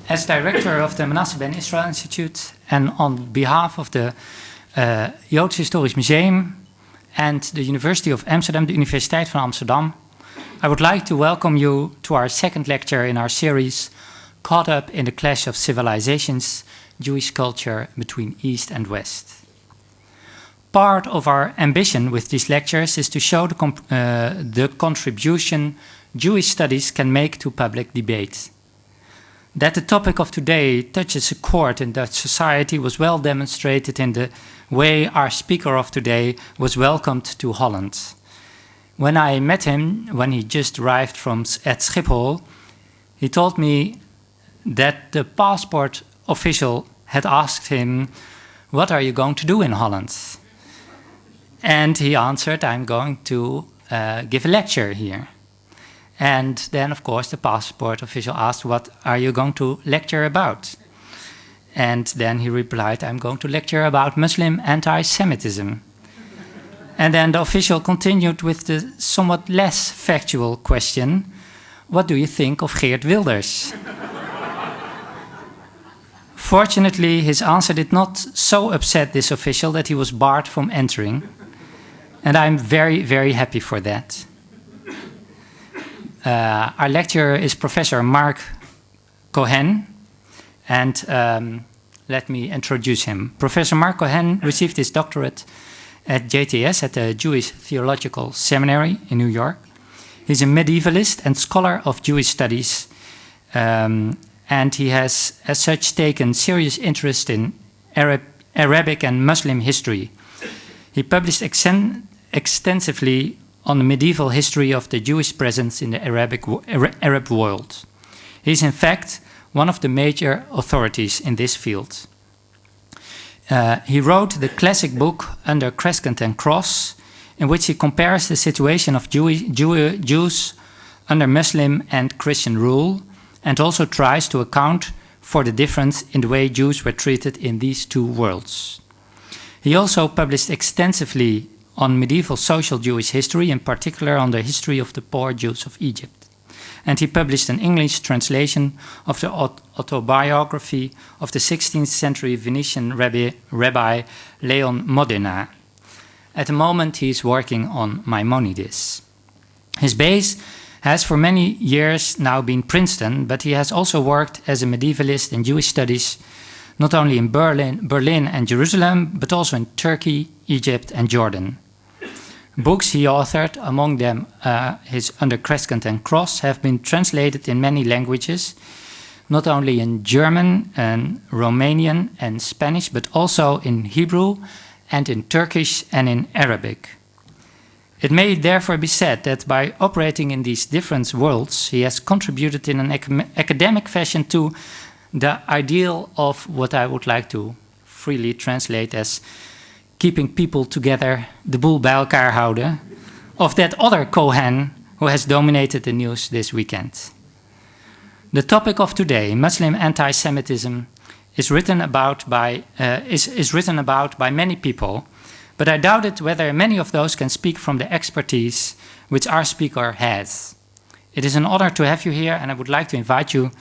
As director of the Menasseh Ben Israel Institute and on behalf of the Joods Historisch Museum and the University of Amsterdam, the Universiteit van Amsterdam, I would like to welcome you to our second lecture in our series, Caught Up in the Clash of Civilizations, Jewish Culture Between East and West. Part of our ambition with these lectures is to show the contribution Jewish studies can make to public debate. That the topic of today touches a chord in Dutch society was well demonstrated in the way our speaker of today was welcomed to Holland. When I met him, when he just arrived at Schiphol, he told me that the passport official had asked him, "What are you going to do in Holland?" And he answered, "I'm going to give a lecture here." And then, of course, the passport official asked, "What are you going to lecture about?" And then he replied, "I'm going to lecture about Muslim Anti-Semitism." And then the official continued with the somewhat less factual question, "What do you think of Geert Wilders?" Fortunately, his answer did not so upset this official that he was barred from entering. And I'm very, very happy for that. Our lecturer is Professor Mark Cohen, and let me introduce him. Professor Mark Cohen received his doctorate at JTS, at the Jewish Theological Seminary in New York. He's a medievalist and scholar of Jewish studies, and he has, as such, taken serious interest in Arabic and Muslim history. He published extensively on the medieval history of the Jewish presence in the Arab world. He is, in fact, one of the major authorities in this field. He wrote the classic book Under Crescent and Cross, in which he compares the situation of Jews under Muslim and Christian rule, and also tries to account for the difference in the way Jews were treated in these two worlds. He also published extensively on medieval social Jewish history, in particular on the history of the poor Jews of Egypt. And he published an English translation of the autobiography of the 16th century Venetian rabbi Leon Modena. At the moment, he is working on Maimonides. His base has for many years now been Princeton, but he has also worked as a medievalist in Jewish studies, not only in Berlin and Jerusalem, but also in Turkey, Egypt, and Jordan. Books he authored, among them his Under Crescent and Cross, have been translated in many languages, not only in German and Romanian and Spanish, but also in Hebrew and in Turkish and in Arabic. It may therefore be said that by operating in these different worlds, he has contributed in an academic fashion to the ideal of what I would like to freely translate as keeping people together, de boel bij elkaar houden, of that other Cohen who has dominated the news this weekend. The topic of today, Muslim anti-Semitism, is written about by many people, but I doubted whether many of those can speak from the expertise which our speaker has. It is an honor to have you here, and I would like to invite you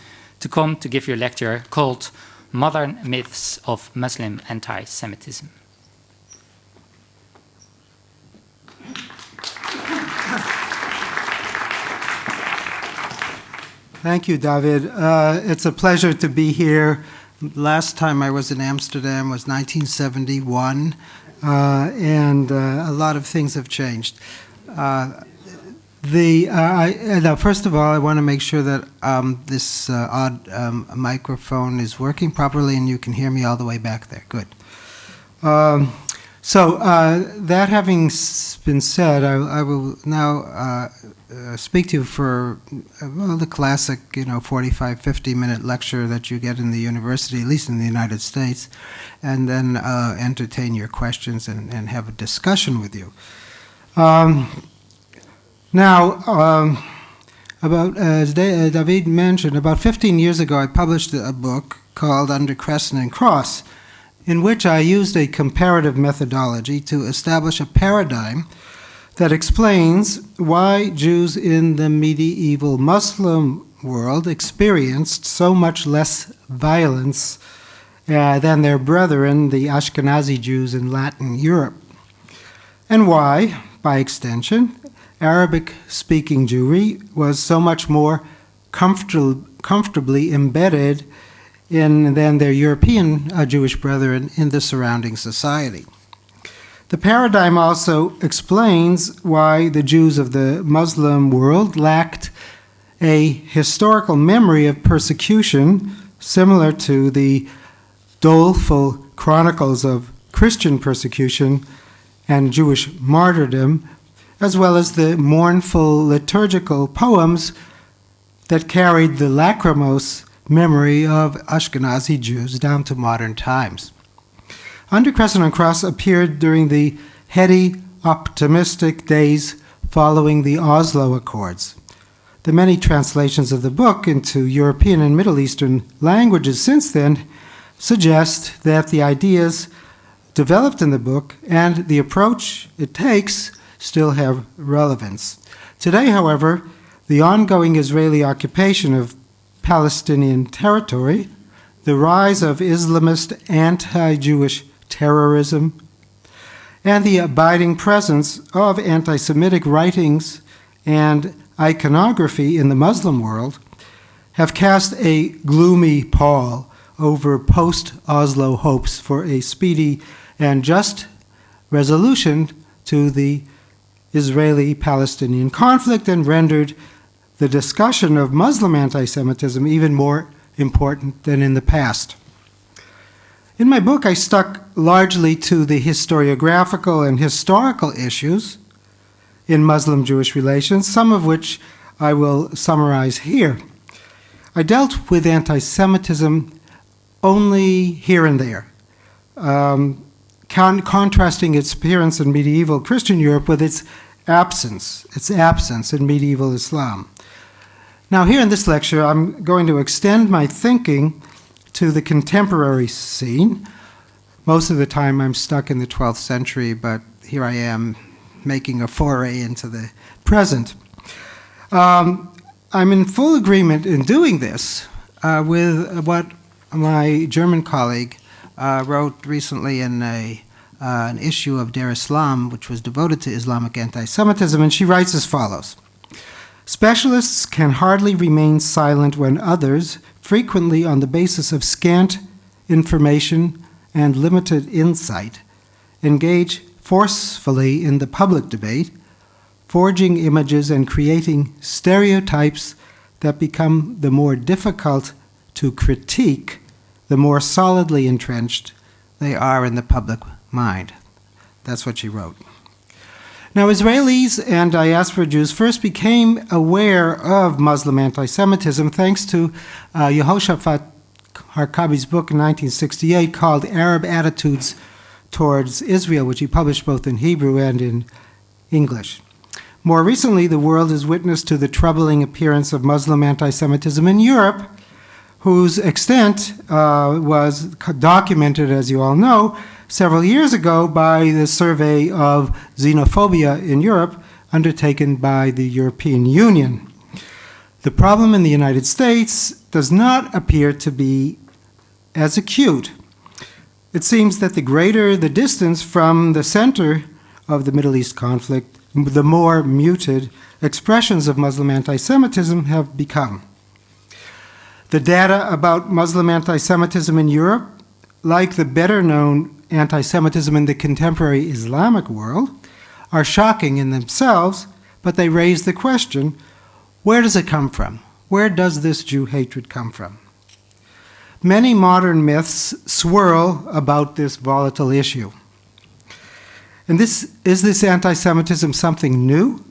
to come to give your lecture called Modern Myths of Muslim Anti-Semitism. Thank you, David. It's a pleasure to be here. Last time I was in Amsterdam was 1971, and a lot of things have changed. Now, first of all, I want to make sure that this odd microphone is working properly and you can hear me all the way back there. Good. That having been said, I will now speak to you for the classic, 45, 50-minute lecture that you get in the university, at least in the United States, and then entertain your questions and have a discussion with you. As David mentioned, about 15 years ago, I published a book called Under Crescent and Cross, in which I used a comparative methodology to establish a paradigm that explains why Jews in the medieval Muslim world experienced so much less violence than their brethren, the Ashkenazi Jews in Latin Europe, and why, by extension, Arabic-speaking Jewry was so much more comfortably embedded than their European Jewish brethren in the surrounding society. The paradigm also explains why the Jews of the Muslim world lacked a historical memory of persecution similar to the doleful chronicles of Christian persecution and Jewish martyrdom, as well as the mournful liturgical poems that carried the lachrymose memory of Ashkenazi Jews down to modern times. Under Crescent and Cross appeared during the heady, optimistic days following the Oslo Accords. The many translations of the book into European and Middle Eastern languages since then suggest that the ideas developed in the book and the approach it takes still have relevance. Today, however, the ongoing Israeli occupation of Palestinian territory, the rise of Islamist anti-Jewish terrorism, and the abiding presence of anti-Semitic writings and iconography in the Muslim world have cast a gloomy pall over post-Oslo hopes for a speedy and just resolution to the Israeli-Palestinian conflict, and rendered the discussion of Muslim anti-Semitism even more important than in the past. In my book, I stuck largely to the historiographical and historical issues in Muslim-Jewish relations, some of which I will summarize here. I dealt with anti-Semitism only here and there, contrasting its appearance in medieval Christian Europe with its absence in medieval Islam. Now, here in this lecture, I'm going to extend my thinking to the contemporary scene. Most of the time, I'm stuck in the 12th century, but here I am making a foray into the present. I'm in full agreement in doing this with what my German colleague wrote recently in an issue of Der Islam, which was devoted to Islamic anti-Semitism, and she writes as follows: "Specialists can hardly remain silent when others, frequently on the basis of scant information and limited insight, engage forcefully in the public debate, forging images and creating stereotypes that become the more difficult to critique, the more solidly entrenched they are in the public mind." That's what she wrote. Now, Israelis and diaspora Jews first became aware of Muslim anti-Semitism thanks to Yehoshaphat Harkabi's book in 1968 called Arab Attitudes Towards Israel, which he published both in Hebrew and in English. More recently, the world has witnessed to the troubling appearance of Muslim anti-Semitism in Europe, whose extent was documented, as you all know, several years ago by the survey of xenophobia in Europe undertaken by the European Union. The problem in the United States does not appear to be as acute. It seems that the greater the distance from the center of the Middle East conflict, the more muted expressions of Muslim anti-Semitism have become. The data about Muslim anti-Semitism in Europe, like the better-known anti-Semitism in the contemporary Islamic world, are shocking in themselves, but they raise the question, where does it come from? Where does this Jew hatred come from? Many modern myths swirl about this volatile issue. And is this anti-Semitism something new,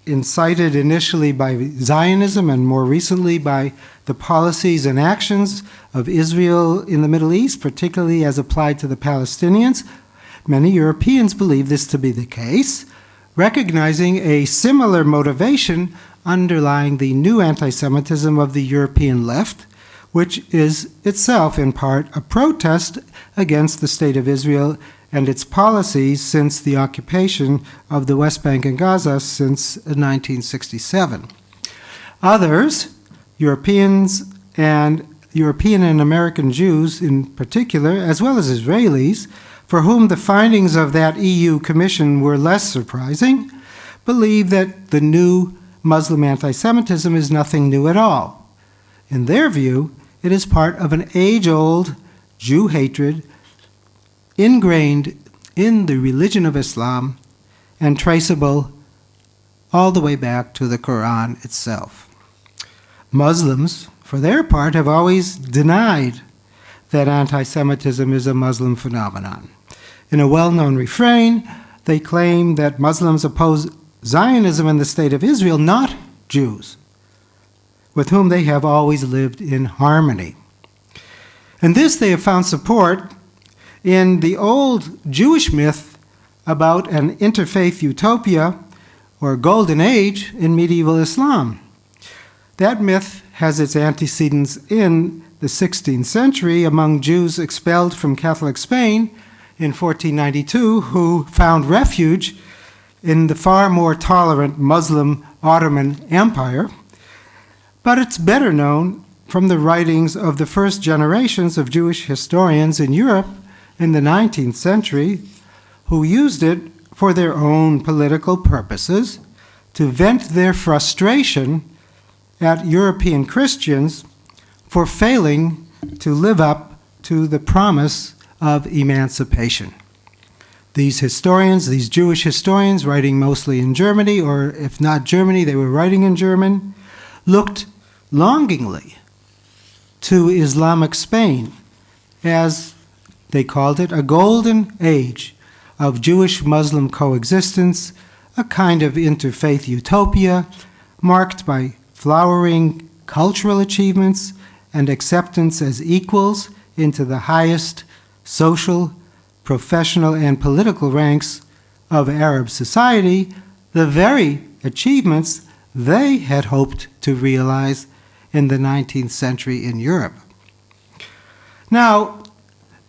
incited initially by Zionism and more recently by the policies and actions of Israel in the Middle East, particularly as applied to the Palestinians? Many Europeans believe this to be the case, recognizing a similar motivation underlying the new anti-Semitism of the European left, which is itself in part a protest against the State of Israel and its policies since the occupation of the West Bank and Gaza since 1967. Others, Europeans and European and American Jews in particular, as well as Israelis, for whom the findings of that EU Commission were less surprising, believe that the new Muslim anti-Semitism is nothing new at all. In their view, it is part of an age-old Jew hatred ingrained in the religion of Islam and traceable all the way back to the Qur'an itself. Muslims, for their part, have always denied that anti-Semitism is a Muslim phenomenon. In a well-known refrain, they claim that Muslims oppose Zionism and the State of Israel, not Jews, with whom they have always lived in harmony. And this they have found support in the old Jewish myth about an interfaith utopia or golden age in medieval Islam. That myth has its antecedents in the 16th century among Jews expelled from Catholic Spain in 1492 who found refuge in the far more tolerant Muslim Ottoman Empire. But it's better known from the writings of the first generations of Jewish historians in Europe in the 19th century, who used it for their own political purposes to vent their frustration at European Christians for failing to live up to the promise of emancipation. These historians, these Jewish historians, writing mostly in Germany, or if not Germany, they were writing in German, looked longingly to Islamic Spain as, they called it, a golden age of Jewish-Muslim coexistence, a kind of interfaith utopia marked by flowering cultural achievements and acceptance as equals into the highest social, professional, and political ranks of Arab society, the very achievements they had hoped to realize in the 19th century in Europe. Now,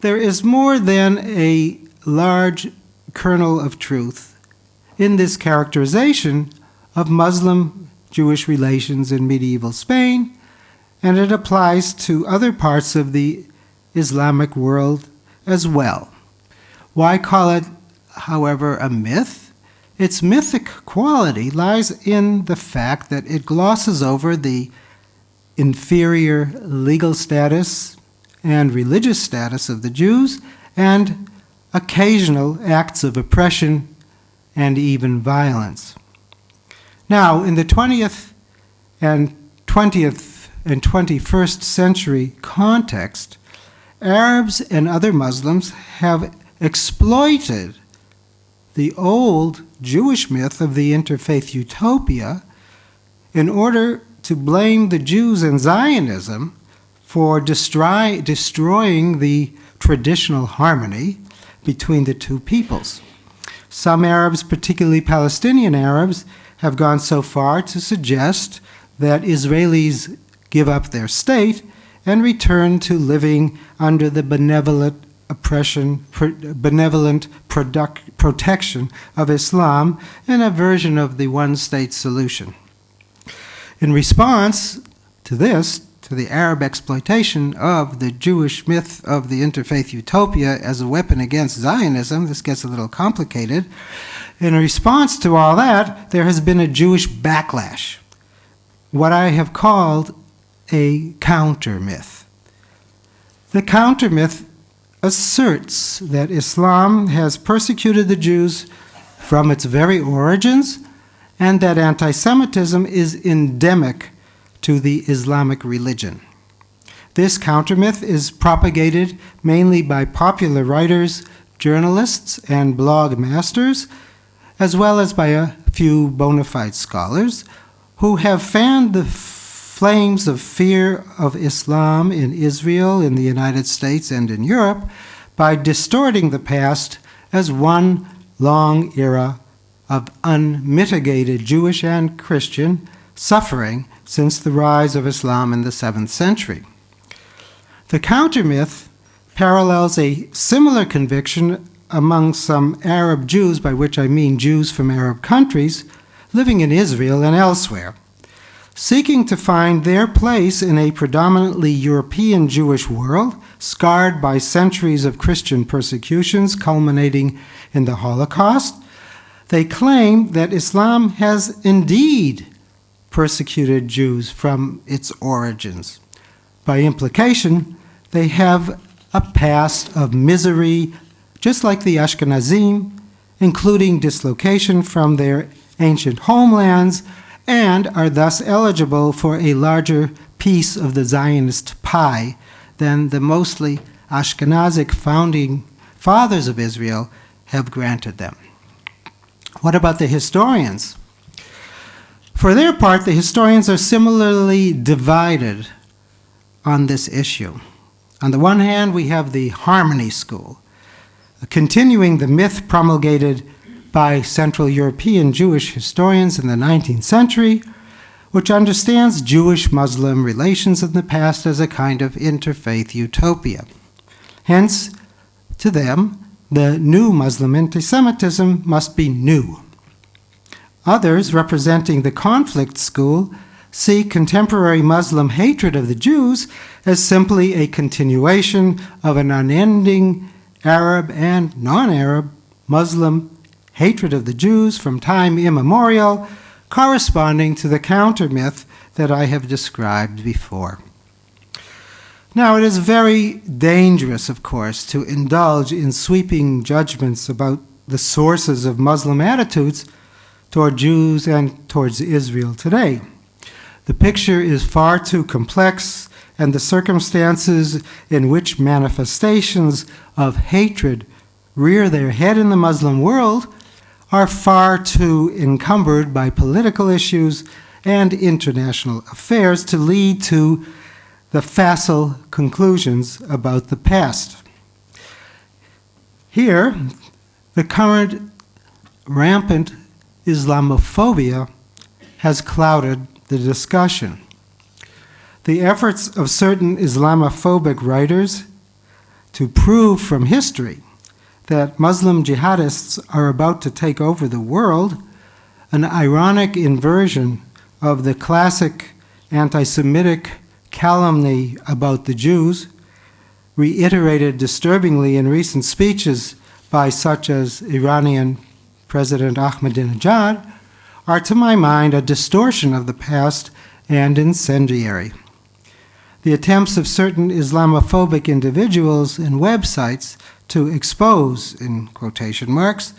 there is more than a large kernel of truth in this characterization of Muslim-Jewish relations in medieval Spain, and it applies to other parts of the Islamic world as well. Why call it, however, a myth? Its mythic quality lies in the fact that it glosses over the inferior legal status and religious status of the Jews and occasional acts of oppression and even violence. Now, in the 20th and 21st century context, Arabs and other Muslims have exploited the old Jewish myth of the interfaith utopia in order to blame the Jews and Zionism for destroying the traditional harmony between the two peoples. Some Arabs, particularly Palestinian Arabs, have gone so far to suggest that Israelis give up their state and return to living under the benevolent protection of Islam in a version of the one-state solution. In response to this, to the Arab exploitation of the Jewish myth of the interfaith utopia as a weapon against Zionism, this gets a little complicated. In response to all that, there has been a Jewish backlash, what I have called a counter-myth. The counter-myth asserts that Islam has persecuted the Jews from its very origins and that anti-Semitism is endemic to the Islamic religion. This countermyth is propagated mainly by popular writers, journalists, and blog masters, as well as by a few bona fide scholars who have fanned the flames of fear of Islam in Israel, in the United States, and in Europe by distorting the past as one long era of unmitigated Jewish and Christian suffering since the rise of Islam in the 7th century. The countermyth parallels a similar conviction among some Arab Jews, by which I mean Jews from Arab countries, living in Israel and elsewhere. seeking to find their place in a predominantly European Jewish world, scarred by centuries of Christian persecutions culminating in the Holocaust. They claim that Islam has indeed persecuted Jews from its origins. By implication, they have a past of misery, just like the Ashkenazim, including dislocation from their ancient homelands, and are thus eligible for a larger piece of the Zionist pie than the mostly Ashkenazic founding fathers of Israel have granted them. What about the historians? For their part, the historians are similarly divided on this issue. On the one hand, we have the Harmony School, continuing the myth promulgated by Central European Jewish historians in the 19th century, which understands Jewish-Muslim relations in the past as a kind of interfaith utopia. Hence, to them, the new Muslim anti-Semitism must be new. Others, representing the conflict school, see contemporary Muslim hatred of the Jews as simply a continuation of an unending Arab and non-Arab Muslim hatred of the Jews from time immemorial, corresponding to the counter-myth that I have described before. Now, it is very dangerous, of course, to indulge in sweeping judgments about the sources of Muslim attitudes toward Jews and towards Israel today. The picture is far too complex, and the circumstances in which manifestations of hatred rear their head in the Muslim world are far too encumbered by political issues and international affairs to lead to the facile conclusions about the past. Here, the current rampant Islamophobia has clouded the discussion. The efforts of certain Islamophobic writers to prove from history that Muslim jihadists are about to take over the world, an ironic inversion of the classic anti-Semitic calumny about the Jews, reiterated disturbingly in recent speeches by such as Iranian President Ahmadinejad, are to my mind a distortion of the past and incendiary. The attempts of certain Islamophobic individuals and websites to expose, in quotation marks,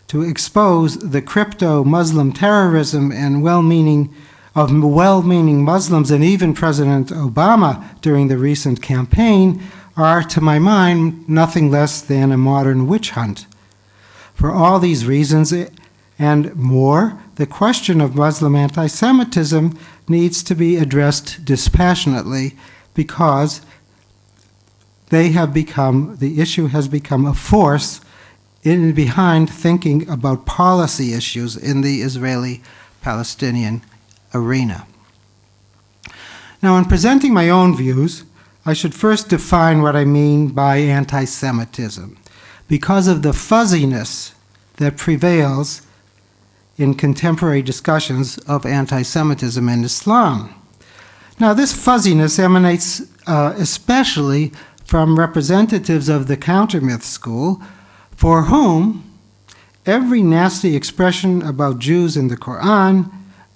to expose the crypto-Muslim terrorism and well-meaning Muslims and even President Obama during the recent campaign are, to my mind, nothing less than a modern witch hunt. For all these reasons and more, the question of Muslim anti-Semitism needs to be addressed dispassionately because the issue has become a force behind thinking about policy issues in the Israeli-Palestinian arena. Now, in presenting my own views, I should first define what I mean by anti-Semitism, because of the fuzziness that prevails in contemporary discussions of anti-Semitism and Islam. Now, this fuzziness emanates especially from representatives of the counter-myth school, for whom every nasty expression about Jews in the Qur'an,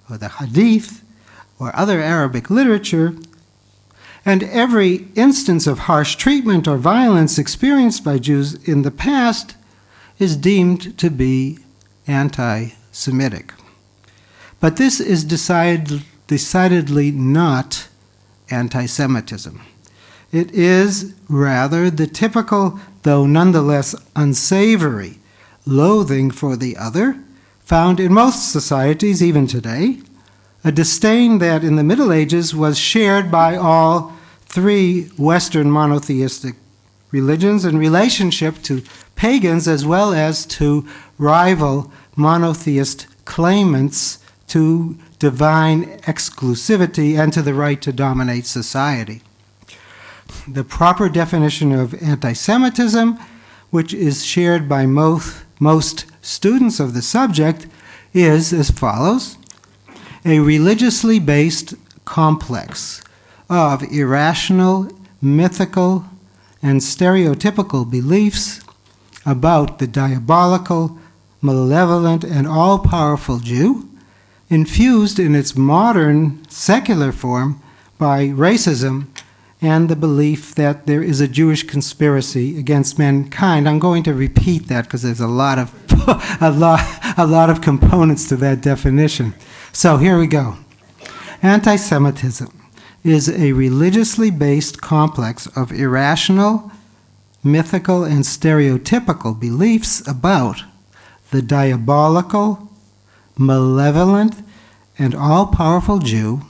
or the Hadith, or other Arabic literature, and every instance of harsh treatment or violence experienced by Jews in the past is deemed to be anti-Semitic. But this is decidedly not anti-Semitism. It is rather the typical, though nonetheless unsavory, loathing for the other, found in most societies, even today, a disdain that in the Middle Ages was shared by all three Western monotheistic religions in relationship to pagans as well as to rival monotheist claimants to divine exclusivity and to the right to dominate society. The proper definition of anti-Semitism, which is shared by most students of the subject, is as follows: a religiously based complex of irrational, mythical, and stereotypical beliefs about the diabolical, malevolent, and all-powerful Jew, infused in its modern secular form by racism and the belief that there is a Jewish conspiracy against mankind. I'm going to repeat that because there's a lot of a lot of components to that definition. So here we go. Anti-Semitism is a religiously based complex of irrational, mythical, and stereotypical beliefs about the diabolical, malevolent, and all-powerful Jew,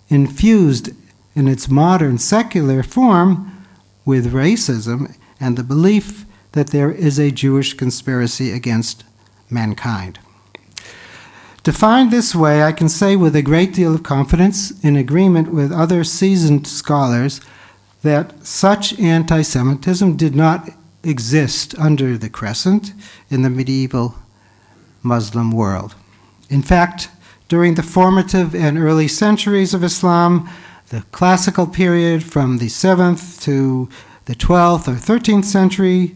infused in its modern secular form with racism and the belief that there is a Jewish conspiracy against mankind. Defined this way, I can say with a great deal of confidence, in agreement with other seasoned scholars, that such anti-Semitism did not exist under the Crescent in the medieval Muslim world. In fact, during the formative and early centuries of Islam, the classical period from the 7th to the 12th or 13th century,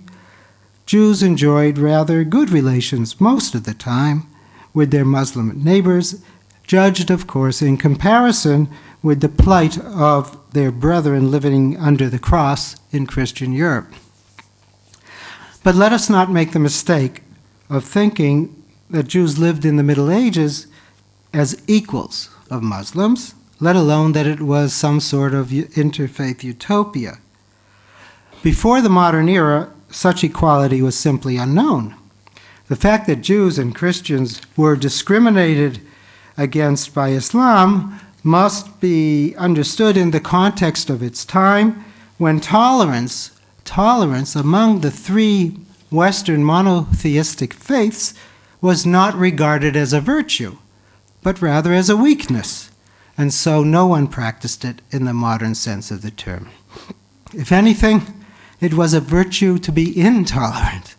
Jews enjoyed rather good relations most of the time with their Muslim neighbors, judged, of course, in comparison with the plight of their brethren living under the cross in Christian Europe. But let us not make the mistake of thinking that Jews lived in the Middle Ages as equals of Muslims, let alone that it was some sort of interfaith utopia. Before the modern era, such equality was simply unknown. The fact that Jews and Christians were discriminated against by Islam must be understood in the context of its time, when tolerance among the three Western monotheistic faiths was not regarded as a virtue, but rather as a weakness, and so no one practiced it in the modern sense of the term. If anything, it was a virtue to be intolerant.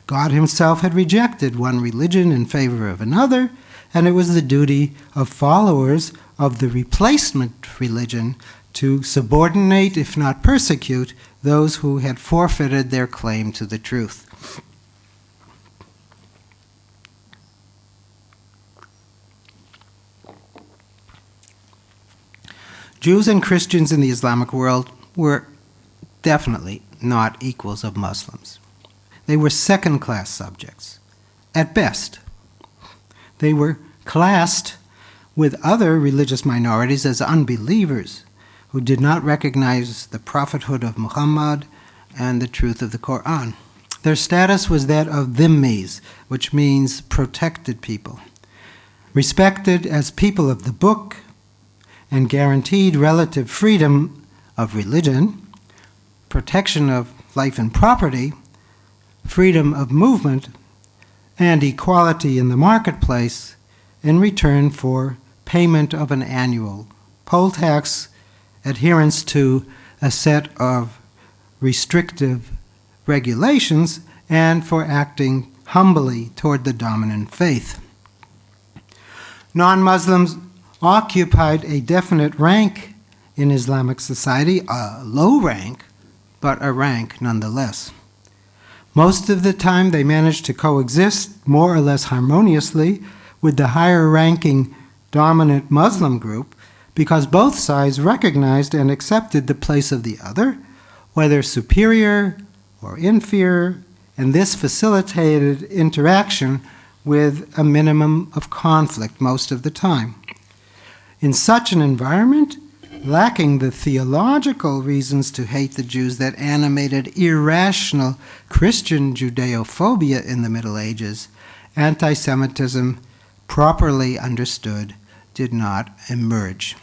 God himself had rejected one religion in favor of another, and it was the duty of followers of the replacement religion to subordinate, if not persecute, those who had forfeited their claim to the truth. Jews and Christians in the Islamic world were definitely not equals of Muslims. They were second-class subjects, at best. They were classed with other religious minorities as unbelievers who did not recognize the prophethood of Muhammad and the truth of the Qur'an. Their status was that of dhimmis, which means protected people, respected as people of the book, and guaranteed relative freedom of religion, protection of life and property, freedom of movement, and equality in the marketplace in return for payment of an annual poll tax, adherence to a set of restrictive regulations, and for acting humbly toward the dominant faith. Non-Muslims occupied a definite rank in Islamic society, a low rank, but a rank nonetheless. Most of the time they managed to coexist more or less harmoniously with the higher-ranking dominant Muslim group because both sides recognized and accepted the place of the other, whether superior or inferior, and this facilitated interaction with a minimum of conflict most of the time. In such an environment, lacking the theological reasons to hate the Jews that animated irrational Christian Judeophobia in the Middle Ages, anti-Semitism, properly understood, did not emerge.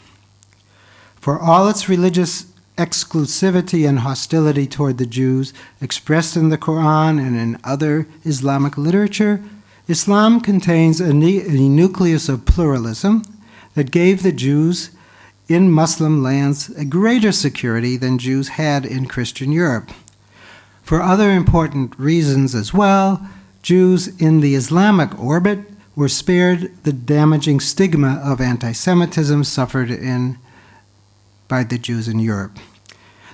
For all its religious exclusivity and hostility toward the Jews expressed in the Qur'an and in other Islamic literature, Islam contains a nucleus of pluralism that gave the Jews in Muslim lands a greater security than Jews had in Christian Europe. For other important reasons as well, Jews in the Islamic orbit were spared the damaging stigma of anti-Semitism suffered by the Jews in Europe.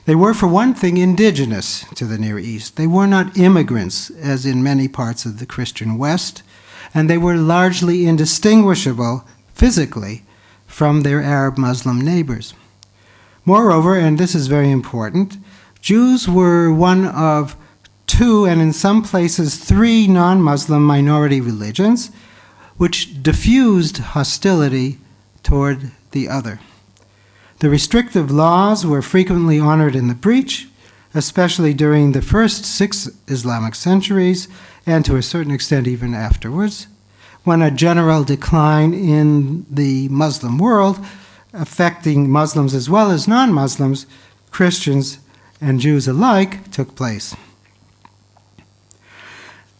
They were, for one thing, indigenous to the Near East. They were not immigrants, as in many parts of the Christian West, and they were largely indistinguishable physically from their Arab Muslim neighbors. Moreover, and this is very important, Jews were one of two, and in some places three, non-Muslim minority religions, which diffused hostility toward the other. The restrictive laws were frequently honored in the breach, especially during the first 6 Islamic centuries, and to a certain extent even afterwards, when a general decline in the Muslim world, affecting Muslims as well as non-Muslims, Christians and Jews alike, took place.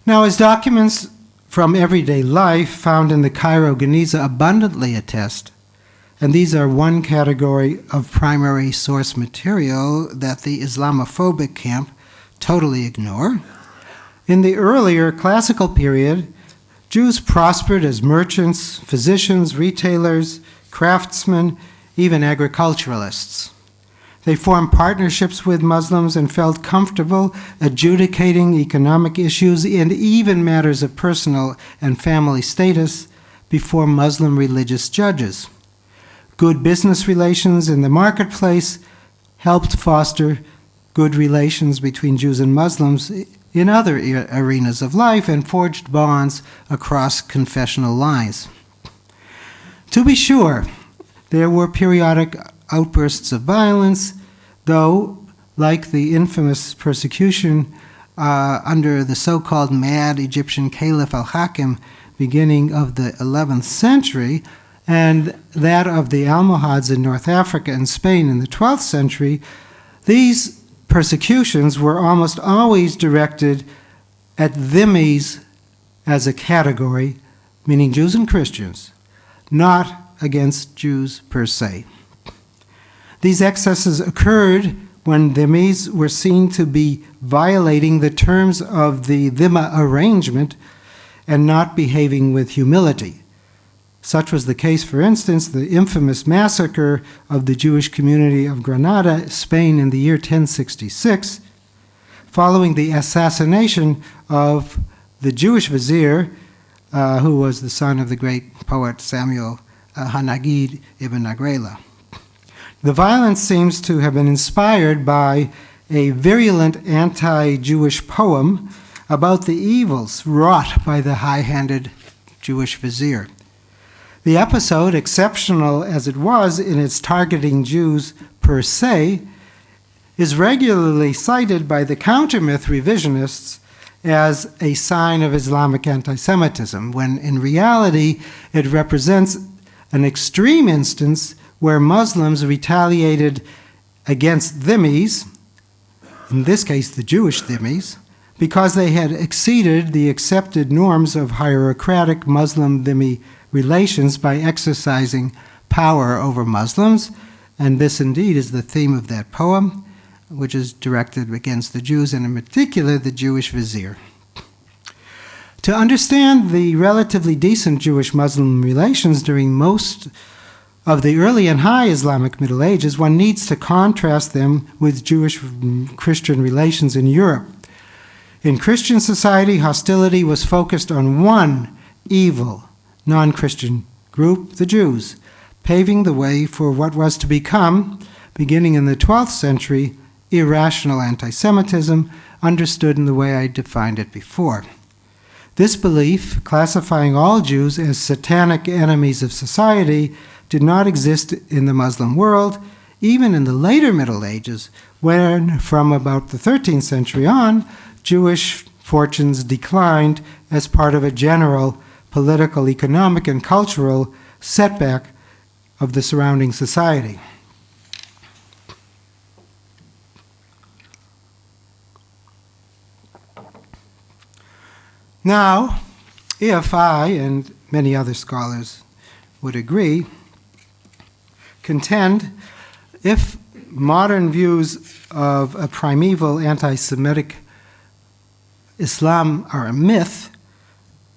Now, as documents from everyday life found in the Cairo Geniza abundantly attest, and these are one category of primary source material that the Islamophobic camp totally ignore, in the earlier classical period, Jews prospered as merchants, physicians, retailers, craftsmen, even agriculturalists. They formed partnerships with Muslims and felt comfortable adjudicating economic issues and even matters of personal and family status before Muslim religious judges. Good business relations in the marketplace helped foster good relations between Jews and Muslims in other arenas of life and forged bonds across confessional lines. To be sure, there were periodic outbursts of violence, though, like the infamous persecution under the so-called mad Egyptian Caliph al-Hakim beginning of the 11th century, and that of the Almohads in North Africa and Spain in the 12th century, these persecutions were almost always directed at dhimmis as a category, meaning Jews and Christians, not against Jews per se. These excesses occurred when dhimmis were seen to be violating the terms of the dhimma arrangement and not behaving with humility. Such was the case, for instance, the infamous massacre of the Jewish community of Granada, Spain, in the year 1066, following the assassination of the Jewish vizier, who was the son of the great poet Samuel Hanagid ibn Agrela. The violence seems to have been inspired by a virulent anti-Jewish poem about the evils wrought by the high-handed Jewish vizier. The episode, exceptional as it was in its targeting Jews per se, is regularly cited by the counter-myth revisionists as a sign of Islamic anti-Semitism, when in reality it represents an extreme instance where Muslims retaliated against dhimmis, in this case the Jewish dhimmis, because they had exceeded the accepted norms of hierarchic Muslim dhimmi relations by exercising power over Muslims, and this indeed is the theme of that poem, which is directed against the Jews, and in particular the Jewish vizier. To understand the relatively decent Jewish-Muslim relations during most of the early and high Islamic Middle Ages, one needs to contrast them with Jewish-Christian relations in Europe. In Christian society, hostility was focused on one evil, non-Christian group, the Jews, paving the way for what was to become, beginning in the 12th century, irrational anti-Semitism, understood in the way I defined it before. This belief, classifying all Jews as satanic enemies of society, did not exist in the Muslim world, even in the later Middle Ages, when, from about the 13th century on, Jewish fortunes declined as part of a general political, economic, and cultural setback of the surrounding society. Now, if I, and many other scholars would agree, contend if modern views of a primeval anti-Semitic Islam are a myth,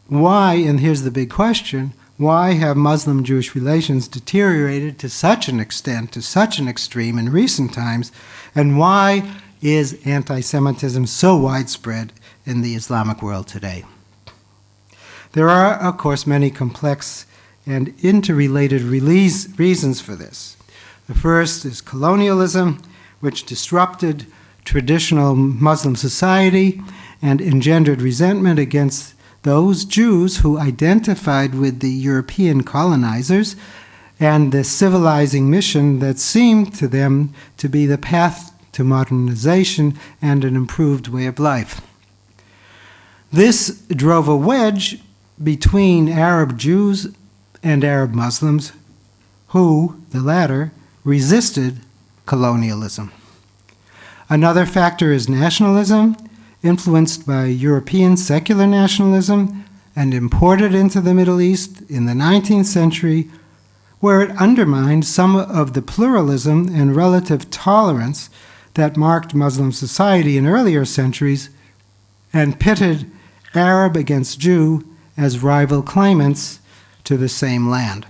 why, and here's the big question, why have Muslim-Jewish relations deteriorated to such an extent, to such an extreme in recent times, and why is anti-Semitism so widespread in the Islamic world today? There are, of course, many complex and interrelated reasons for this. The first is colonialism, which disrupted traditional Muslim society and engendered resentment against those Jews who identified with the European colonizers and the civilizing mission that seemed to them to be the path to modernization and an improved way of life. This drove a wedge between Arab Jews and Arab Muslims who, the latter, resisted colonialism. Another factor is nationalism, influenced by European secular nationalism and imported into the Middle East in the 19th century, where it undermined some of the pluralism and relative tolerance that marked Muslim society in earlier centuries and pitted Arab against Jew as rival claimants to the same land.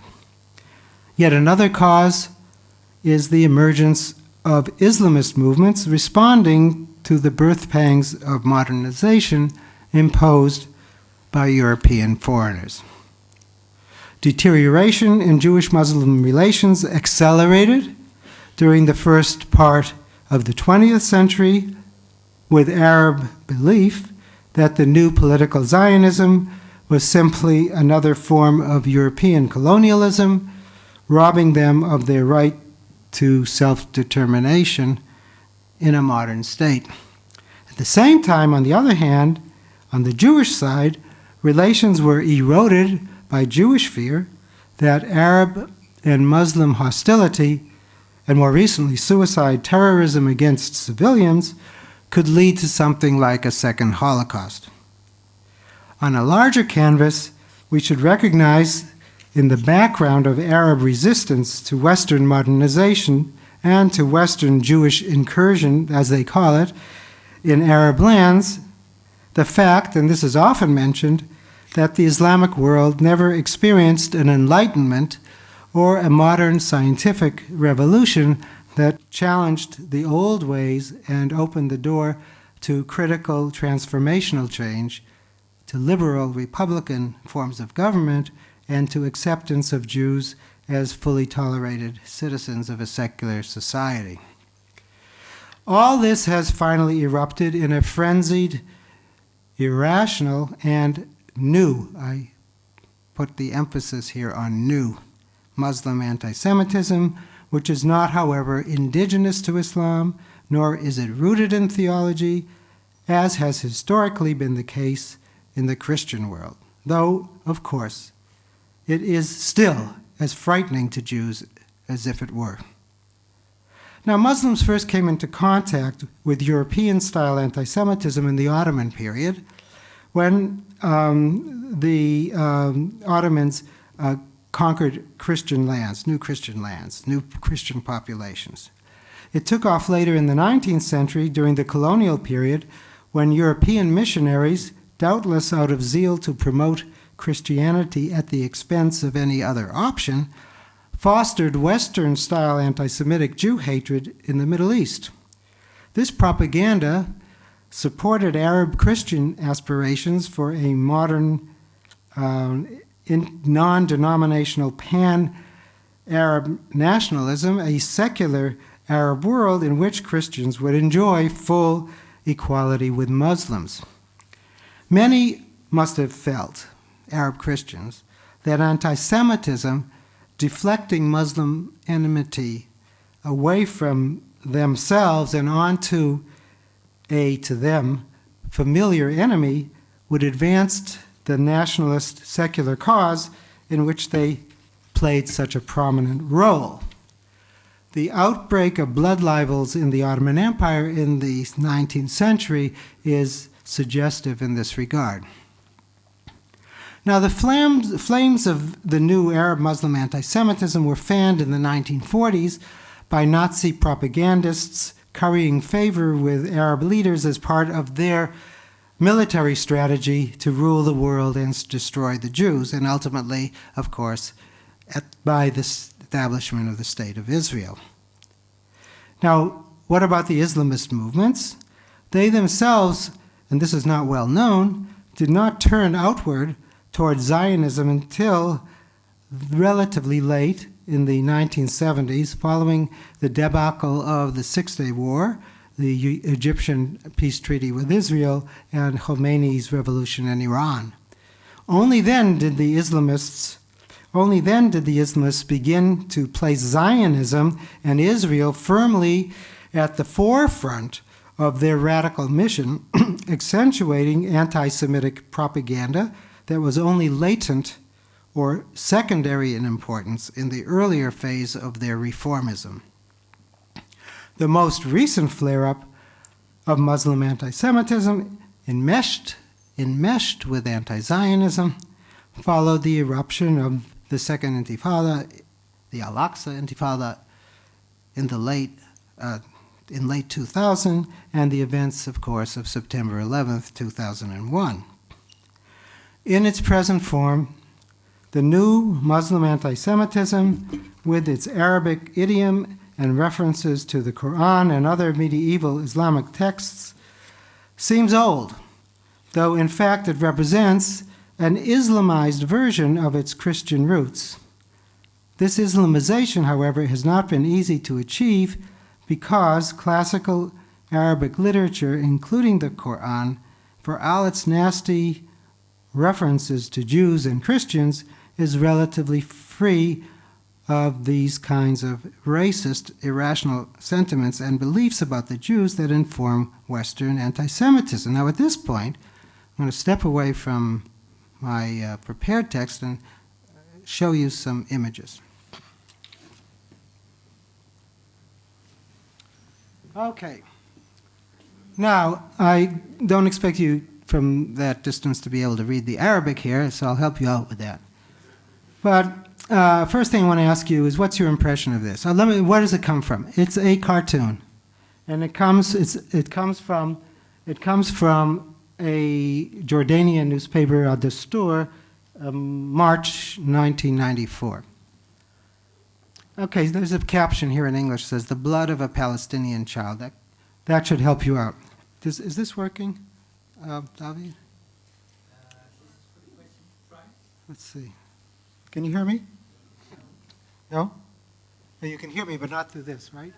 Yet another cause is the emergence of Islamist movements responding to the birth pangs of modernization imposed by European foreigners. Deterioration in Jewish-Muslim relations accelerated during the first part of the 20th century with Arab belief that the new political Zionism was simply another form of European colonialism, robbing them of their right to self-determination in a modern state. At the same time, on the other hand, on the Jewish side, relations were eroded by Jewish fear that Arab and Muslim hostility, and more recently suicide terrorism against civilians, could lead to something like a second Holocaust. On a larger canvas, we should recognize in the background of Arab resistance to Western modernization and to Western Jewish incursion, as they call it, in Arab lands, the fact, and this is often mentioned, that the Islamic world never experienced an enlightenment or a modern scientific revolution that challenged the old ways and opened the door to critical transformational change, to liberal republican forms of government, and to acceptance of Jews as fully tolerated citizens of a secular society. All this has finally erupted in a frenzied, irrational, and new, I put the emphasis here on new, Muslim anti-Semitism, which is not, however, indigenous to Islam, nor is it rooted in theology, as has historically been the case in the Christian world, though, of course, it is still as frightening to Jews as if it were. Now, Muslims first came into contact with European-style anti-Semitism in the Ottoman period, when the Ottomans conquered Christian lands, new Christian populations. It took off later in the 19th century during the colonial period when European missionaries, doubtless out of zeal to promote Christianity at the expense of any other option, fostered Western-style anti-Semitic Jew hatred in the Middle East. This propaganda supported Arab Christian aspirations for a modern, non-denominational pan-Arab nationalism, a secular Arab world in which Christians would enjoy full equality with Muslims. Many must have felt, Arab Christians, that anti-Semitism, deflecting Muslim enmity away from themselves and onto a, to them, familiar enemy, would advance the nationalist secular cause in which they played such a prominent role. The outbreak of blood libels in the Ottoman Empire in the 19th century is suggestive in this regard. Now, the flames of the new Arab-Muslim anti-Semitism were fanned in the 1940s by Nazi propagandists currying favor with Arab leaders as part of their military strategy to rule the world and destroy the Jews, and ultimately, of course, by the establishment of the State of Israel. Now, what about the Islamist movements? They themselves, and this is not well known, did not turn outward toward Zionism until relatively late in the 1970s, following the debacle of the Six-Day War, the Egyptian peace treaty with Israel, and Khomeini's revolution in Iran. Only then did the Islamists begin to place Zionism and Israel firmly at the forefront of their radical mission, accentuating anti-Semitic propaganda that was only latent or secondary in importance in the earlier phase of their reformism. The most recent flare-up of Muslim anti-Semitism, enmeshed with anti-Zionism, followed the eruption of the Second Intifada, the Al-Aqsa Intifada, in late 2000, and the events, of course, of September 11th, 2001. In its present form, the new Muslim anti-Semitism, with its Arabic idiom and references to the Qur'an and other medieval Islamic texts, seems old, though in fact it represents an Islamized version of its Christian roots. This Islamization, however, has not been easy to achieve because classical Arabic literature, including the Qur'an, for all its nasty references to Jews and Christians, is relatively free of these kinds of racist, irrational sentiments and beliefs about the Jews that inform Western anti-Semitism. Now, at this point, I'm going to step away from my prepared text and show you some images. Okay. Now, I don't expect you from that distance to be able to read the Arabic here, so I'll help you out with that. But first thing I want to ask you is, what's your impression of this? Where does it come from? It's a cartoon, and it comes from a Jordanian newspaper, Al Dastur, March 1994. Okay, there's a caption here in English that says, "The blood of a Palestinian child." That should help you out. Is this working, David? Let's see. Can you hear me? No? Oh, you can hear me, but not through this, right?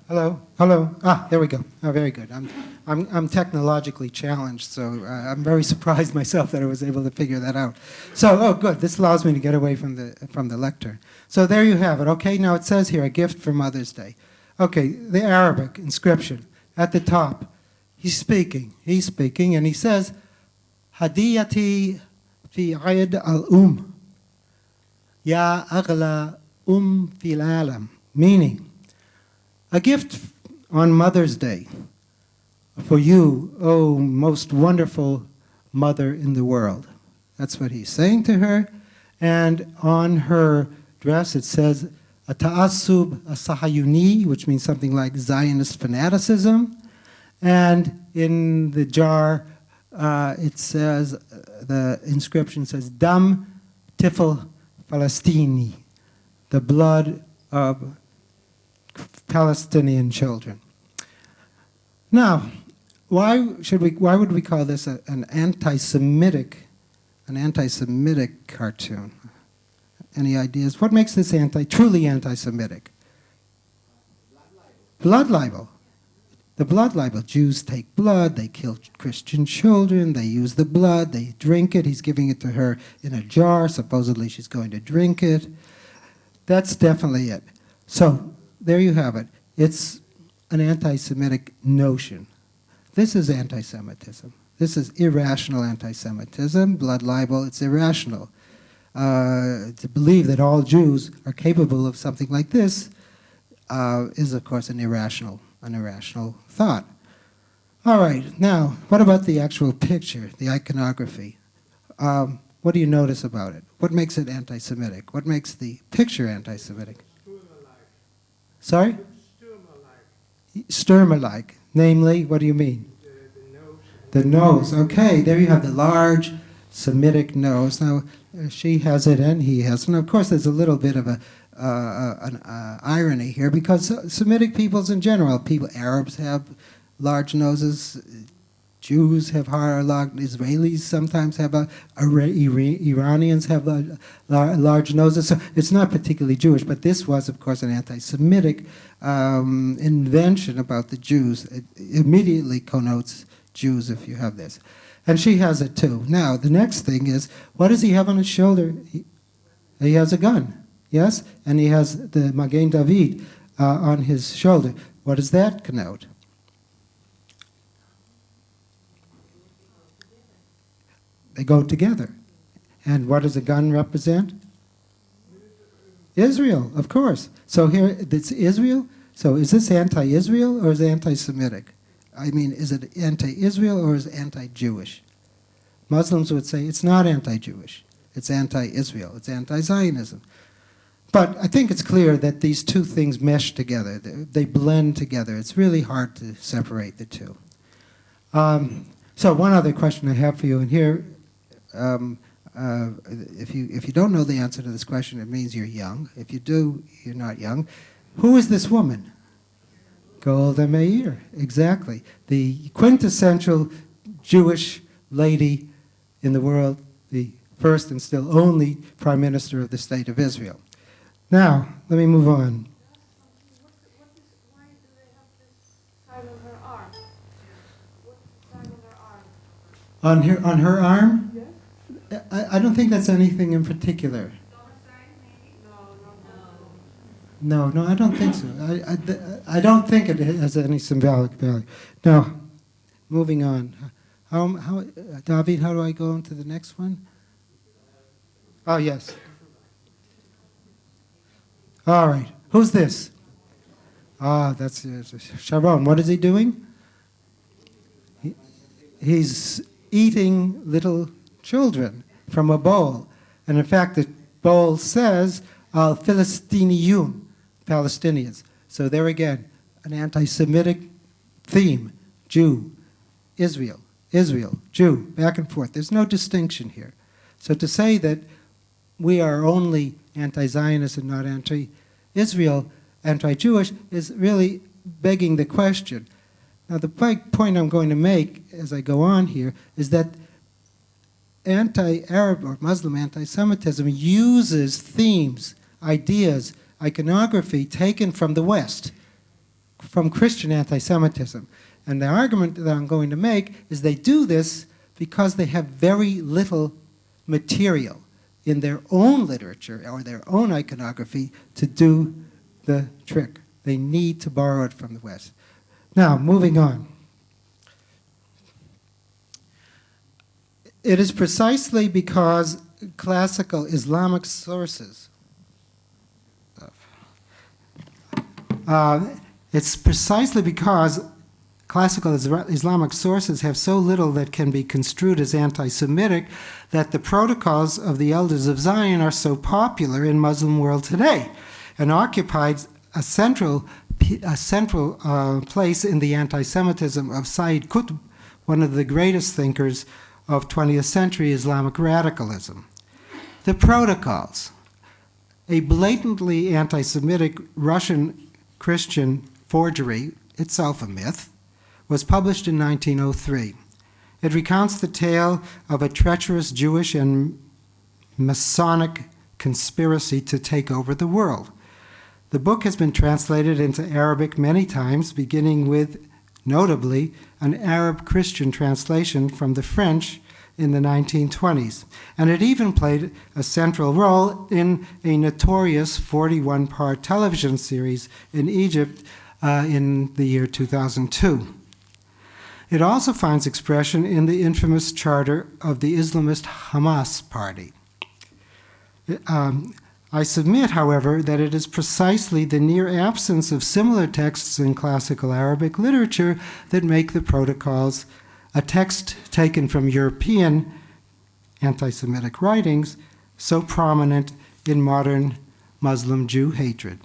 Hello? Hello? Ah, there we go. Oh, very good. I'm technologically challenged, so I'm very surprised myself that I was able to figure that out. So, oh, good. This allows me to get away from the lectern. So there you have it. Okay, now it says here, a gift for Mother's Day. Okay, the Arabic inscription at the top. He's speaking, and he says, Hadiyati fi Eid al-Um, Ya Aghla fil Alam, meaning, a gift on Mother's Day for you, oh most wonderful mother in the world. That's what he's saying to her. And on her dress it says, Ta'assub as-Sahayuni, which means something like Zionist fanaticism. And in the jar, it says, the inscription says, Dam Tifl Palestini, the blood of Palestinian children. Now, why would we call this an anti-Semitic cartoon? Any ideas? What makes this truly anti-Semitic? Blood libel. The blood libel. Jews take blood, they kill Christian children, they use the blood, they drink it. He's giving it to her in a jar. Supposedly she's going to drink it. That's definitely it. So, there you have it. It's an anti-Semitic notion. This is anti-Semitism. This is irrational anti-Semitism. Blood libel, it's irrational. To believe that all Jews are capable of something like this is, of course, an irrational thought. All right, now, what about the actual picture, the iconography? What do you notice about it? What makes it anti-Semitic? What makes the picture anti-Semitic? Sorry? Sturmer-like. Namely, what do you mean? The nose. Okay, there you have the large Semitic nose. Now, she has it and he has it. And of course, there's a little bit of an irony here, because Semitic peoples in general, Arabs have large noses, Jews have large, Israelis sometimes have Iranians have large noses. So it's not particularly Jewish, but this was, of course, an anti-Semitic invention about the Jews. It immediately connotes Jews if you have this. And she has it too. Now, the next thing is, what does he have on his shoulder? He has a gun, yes? And he has the Magen David on his shoulder. What does that connote? They go together. And what does a gun represent? Israel, of course. So here, it's Israel. So is this anti-Israel or is it anti-Semitic? I mean, is it anti-Israel or is it anti-Jewish? Muslims would say it's not anti-Jewish. It's anti-Israel. It's anti-Zionism. But I think it's clear that these two things mesh together. They blend together. It's really hard to separate the two. So one other question I have for you, and here, if you don't know the answer to this question, it means you're young. If you do, you're not young. Who is this woman? Golda Meir, exactly. The quintessential Jewish lady in the world, the first and still only Prime Minister of the State of Israel. Now, let me move on. Why do they have this sign on her arm? What's the sign on her arm? On her arm? Yes? I don't think that's anything in particular. No, I don't think so. I don't think it has any symbolic value. Now, moving on. David, how do I go on to the next one? Oh, yes. All right. Who's this? Ah, that's Sharon. What is he doing? He's eating little children from a bowl. And in fact, the bowl says, Al-Philistiniyun, Palestinians. So there again, an anti-Semitic theme. Jew, Israel, Jew, back and forth. There's no distinction here. So to say that we are only anti-Zionist and not anti-Israel, anti-Jewish, is really begging the question. Now the point I'm going to make as I go on here is that anti-Arab or Muslim anti-Semitism uses themes, ideas, iconography taken from the West, from Christian anti-Semitism. And the argument that I'm going to make is they do this because they have very little material in their own literature or their own iconography to do the trick. They need to borrow it from the West. Now, moving on. It is precisely because classical Islamic sources it's precisely because classical Islamic sources have so little that can be construed as anti-Semitic that the protocols of the Elders of Zion are so popular in Muslim world today and occupied a central place in the anti-Semitism of Sayyid Qutb, one of the greatest thinkers of 20th century Islamic radicalism. The protocols, a blatantly anti-Semitic Russian Christian forgery, itself a myth, was published in 1903. It recounts the tale of a treacherous Jewish and Masonic conspiracy to take over the world. The book has been translated into Arabic many times, beginning with, notably, an Arab Christian translation from the French in the 1920s. And it even played a central role in a notorious 41-part television series in Egypt in the year 2002. It also finds expression in the infamous charter of the Islamist Hamas party. I submit, however, that it is precisely the near absence of similar texts in classical Arabic literature that make the protocols, a text taken from European anti-Semitic writings, so prominent in modern Muslim Jew hatred.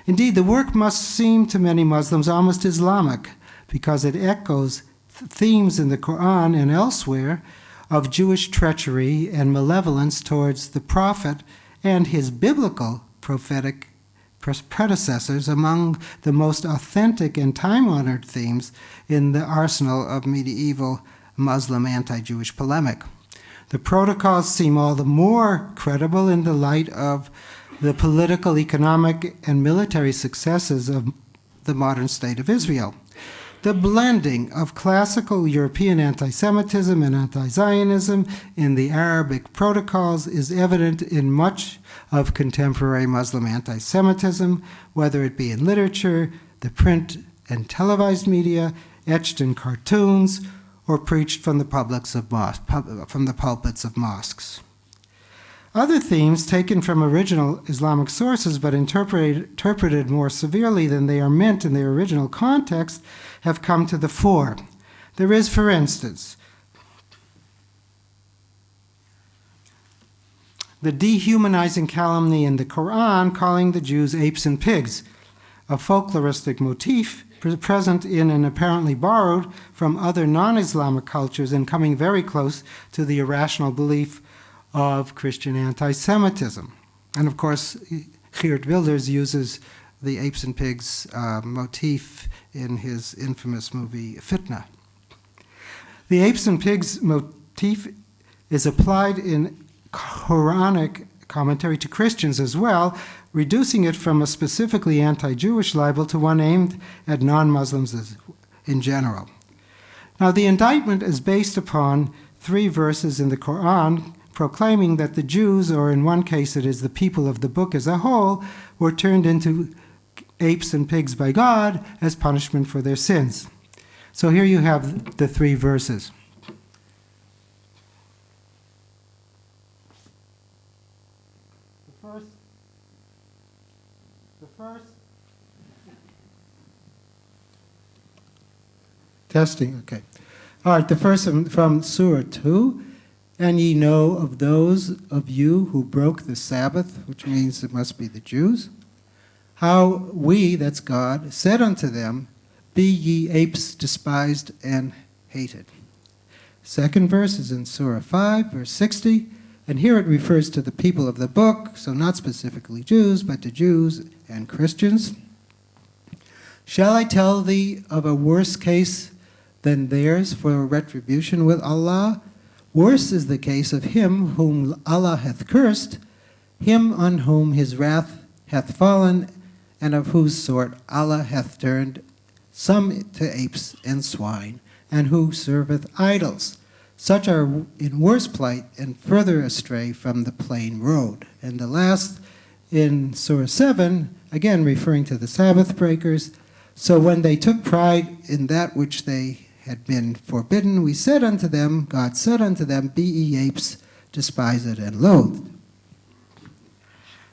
Indeed, the work must seem to many Muslims almost Islamic, because it echoes themes in the Qur'an and elsewhere of Jewish treachery and malevolence towards the prophet and his biblical prophetic predecessors, among the most authentic and time-honored themes in the arsenal of medieval Muslim anti-Jewish polemic. The protocols seem all the more credible in the light of the political, economic, and military successes of the modern state of Israel. The blending of classical European anti-Semitism and anti-Zionism in the Arabic protocols is evident in much of contemporary Muslim anti-Semitism, whether it be in literature, the print and televised media, etched in cartoons, or preached from the pulpits of mosques. Other themes taken from original Islamic sources but interpreted more severely than they are meant in their original context have come to the fore. There is, for instance, the dehumanizing calumny in the Qur'an calling the Jews apes and pigs, a folkloristic motif present in and apparently borrowed from other non-Islamic cultures and coming very close to the irrational belief of Christian anti-Semitism. And of course, Geert Wilders uses the apes and pigs motif in his infamous movie Fitna. The apes and pigs motif is applied in Quranic commentary to Christians as well, reducing it from a specifically anti-Jewish libel to one aimed at non-Muslims in general. Now, the indictment is based upon 3 verses in the Qur'an proclaiming that the Jews, or in one case it is the people of the book as a whole, were turned into apes and pigs by God as punishment for their sins. So here you have the 3 verses. The first testing, okay. All right, the first from Surah 2. And ye know of those of you who broke the Sabbath, which means it must be the Jews, how we, that's God, said unto them, be ye apes despised and hated. Second verse is in Surah 5, verse 60, and here it refers to the people of the book, so not specifically Jews, but to Jews and Christians. Shall I tell thee of a worse case than theirs for retribution with Allah? Worse is the case of him whom Allah hath cursed, him on whom his wrath hath fallen, and of whose sort Allah hath turned some to apes and swine, and who serveth idols. Such are in worse plight and further astray from the plain road. And the last in Surah 7, again referring to the Sabbath breakers, so when they took pride in that which they had been forbidden, we said unto them, God said unto them, be ye apes, despised and loathed.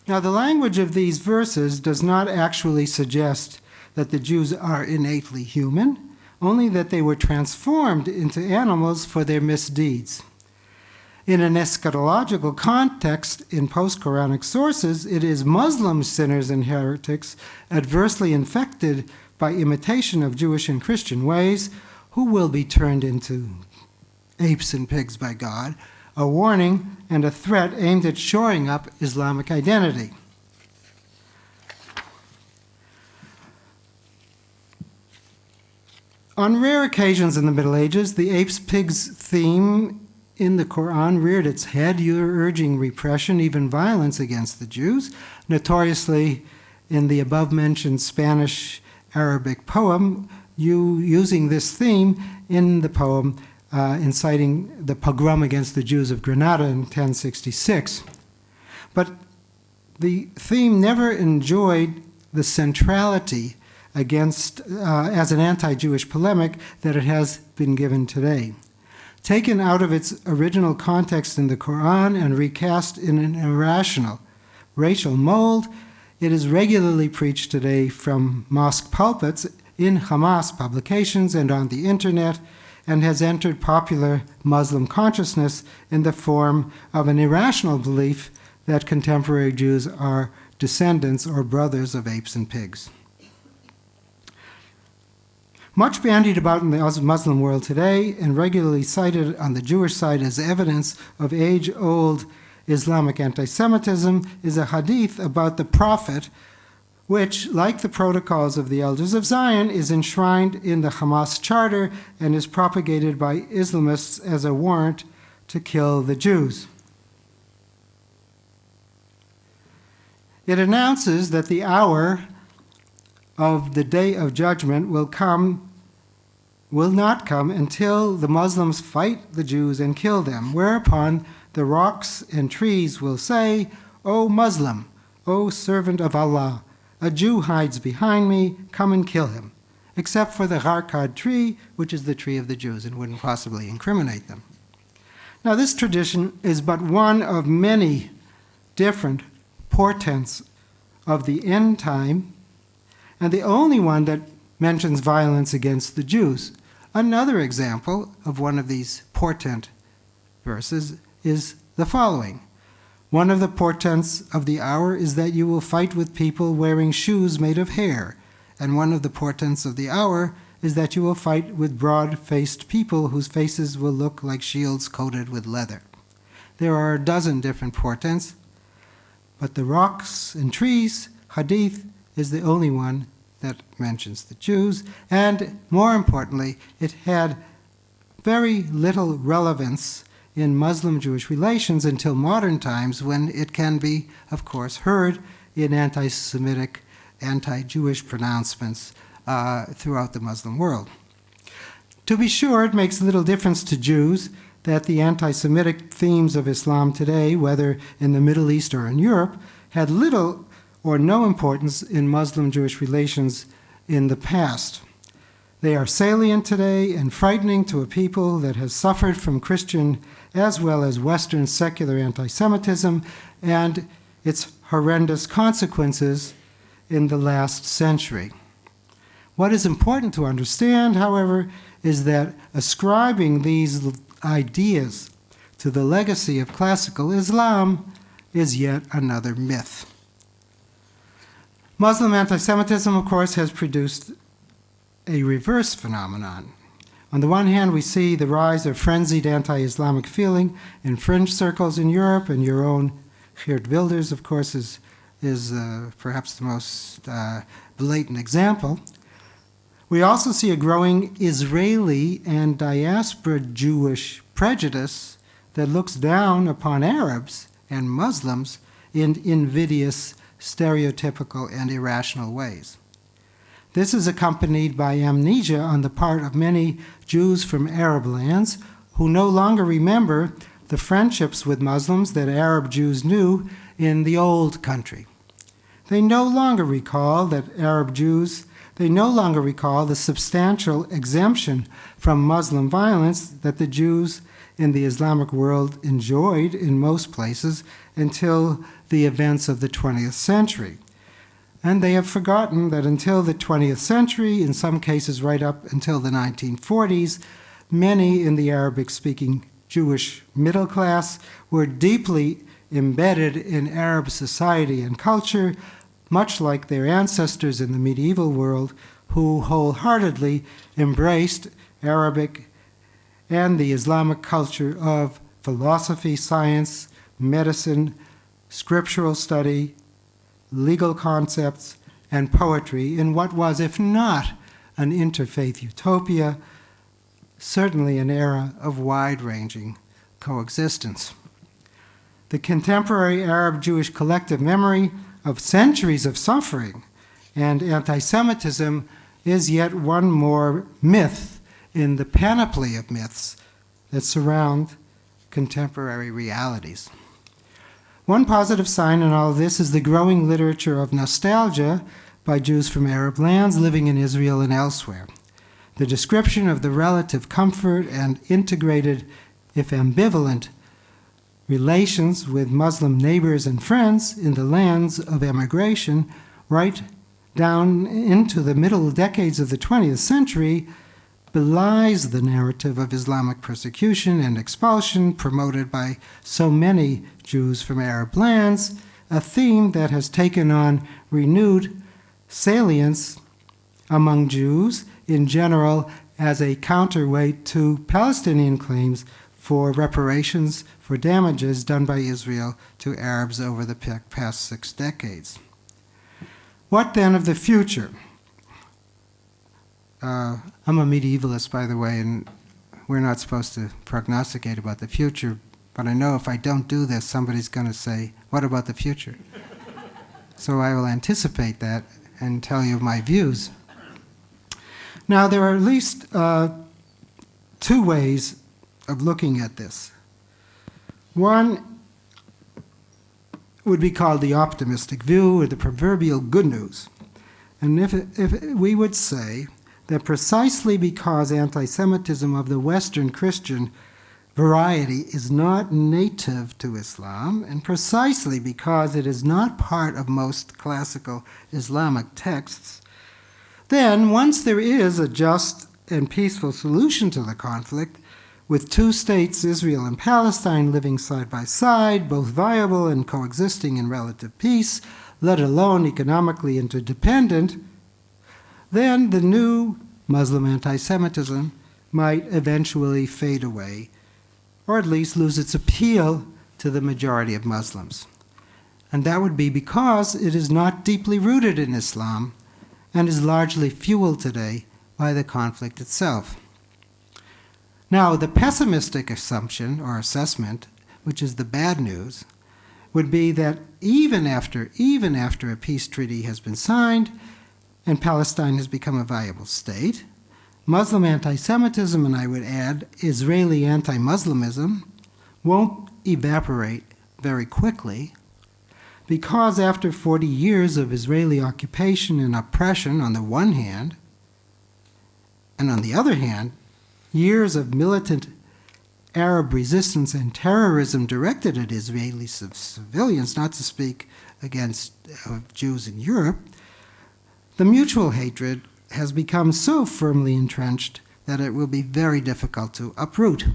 Now the language of these verses does not actually suggest that the Jews are innately human, only that they were transformed into animals for their misdeeds. In an eschatological context, in post-Quranic sources, it is Muslim sinners and heretics adversely infected by imitation of Jewish and Christian ways who will be turned into apes and pigs by God, a warning and a threat aimed at shoring up Islamic identity. On rare occasions in the Middle Ages, the apes-pigs theme in the Qur'an reared its head, urging repression, even violence against the Jews. Notoriously, in the above-mentioned Spanish-Arabic poem, using this theme in the poem, inciting the pogrom against the Jews of Granada in 1066. But the theme never enjoyed the centrality as an anti-Jewish polemic that it has been given today. Taken out of its original context in the Qur'an and recast in an irrational racial mold, it is regularly preached today from mosque pulpits, in Hamas publications and on the internet, and has entered popular Muslim consciousness in the form of an irrational belief that contemporary Jews are descendants or brothers of apes and pigs. Much bandied about in the Muslim world today and regularly cited on the Jewish side as evidence of age-old Islamic anti-Semitism is a hadith about the Prophet, which, like the protocols of the Elders of Zion, is enshrined in the Hamas Charter and is propagated by Islamists as a warrant to kill the Jews. It announces that the hour of the Day of Judgment will not come until the Muslims fight the Jews and kill them, whereupon the rocks and trees will say, "O Muslim, O servant of Allah, a Jew hides behind me, come and kill him," except for the Gharqad tree, which is the tree of the Jews and wouldn't possibly incriminate them. Now, this tradition is but one of many different portents of the end time, and the only one that mentions violence against the Jews. Another example of one of these portent verses is the following. One of the portents of the hour is that you will fight with people wearing shoes made of hair, and one of the portents of the hour is that you will fight with broad-faced people whose faces will look like shields coated with leather. There are a dozen different portents, but the rocks and trees hadith is the only one that mentions the Jews, and more importantly, it had very little relevance in Muslim-Jewish relations until modern times, when it can be, of course, heard in anti-Semitic, anti-Jewish pronouncements throughout the Muslim world. To be sure, it makes little difference to Jews that the anti-Semitic themes of Islam today, whether in the Middle East or in Europe, had little or no importance in Muslim-Jewish relations in the past. They are salient today and frightening to a people that has suffered from Christian as well as Western secular anti-Semitism and its horrendous consequences in the last century. What is important to understand, however, is that ascribing these ideas to the legacy of classical Islam is yet another myth. Muslim anti-Semitism, of course, has produced a reverse phenomenon. On the one hand, we see the rise of frenzied anti-Islamic feeling in fringe circles in Europe, and your own Geert Wilders, of course, is perhaps the most blatant example. We also see a growing Israeli and diaspora Jewish prejudice that looks down upon Arabs and Muslims in invidious, stereotypical, and irrational ways. This is accompanied by amnesia on the part of many Jews from Arab lands who no longer remember the friendships with Muslims that Arab Jews knew in the old country. They no longer recall the substantial exemption from Muslim violence that the Jews in the Islamic world enjoyed in most places until the events of the 20th century. And they have forgotten that until the 20th century, in some cases right up until the 1940s, many in the Arabic-speaking Jewish middle class were deeply embedded in Arab society and culture, much like their ancestors in the medieval world, who wholeheartedly embraced Arabic and the Islamic culture of philosophy, science, medicine, scriptural study, legal concepts, and poetry in what was, if not an interfaith utopia, certainly an era of wide-ranging coexistence. The contemporary Arab-Jewish collective memory of centuries of suffering and anti-Semitism is yet one more myth in the panoply of myths that surround contemporary realities. One positive sign in all of this is the growing literature of nostalgia by Jews from Arab lands living in Israel and elsewhere. The description of the relative comfort and integrated, if ambivalent, relations with Muslim neighbors and friends in the lands of emigration right down into the middle decades of the 20th century belies the narrative of Islamic persecution and expulsion promoted by so many Jews from Arab lands, a theme that has taken on renewed salience among Jews in general as a counterweight to Palestinian claims for reparations for damages done by Israel to Arabs over the past 6 decades. What then of the future? I'm a medievalist, by the way, and we're not supposed to prognosticate about the future, but I know if I don't do this, somebody's going to say, what about the future? So I will anticipate that and tell you my views. Now, there are at least 2 ways of looking at this. One would be called the optimistic view, or the proverbial good news. And if we would say that precisely because anti-Semitism of the Western Christian variety is not native to Islam, and precisely because it is not part of most classical Islamic texts, then once there is a just and peaceful solution to the conflict, with 2 states, Israel and Palestine, living side by side, both viable and coexisting in relative peace, let alone economically interdependent, then the new Muslim anti-Semitism might eventually fade away, or at least lose its appeal to the majority of Muslims. And that would be because it is not deeply rooted in Islam and is largely fueled today by the conflict itself. Now, the pessimistic assumption or assessment, which is the bad news, would be that even after a peace treaty has been signed and Palestine has become a viable state, Muslim anti-Semitism, and I would add Israeli anti-Muslimism, won't evaporate very quickly, because after 40 years of Israeli occupation and oppression on the one hand, and on the other hand, years of militant Arab resistance and terrorism directed at Israeli civilians, not to speak against Jews in Europe, the mutual hatred has become so firmly entrenched that it will be very difficult to uproot.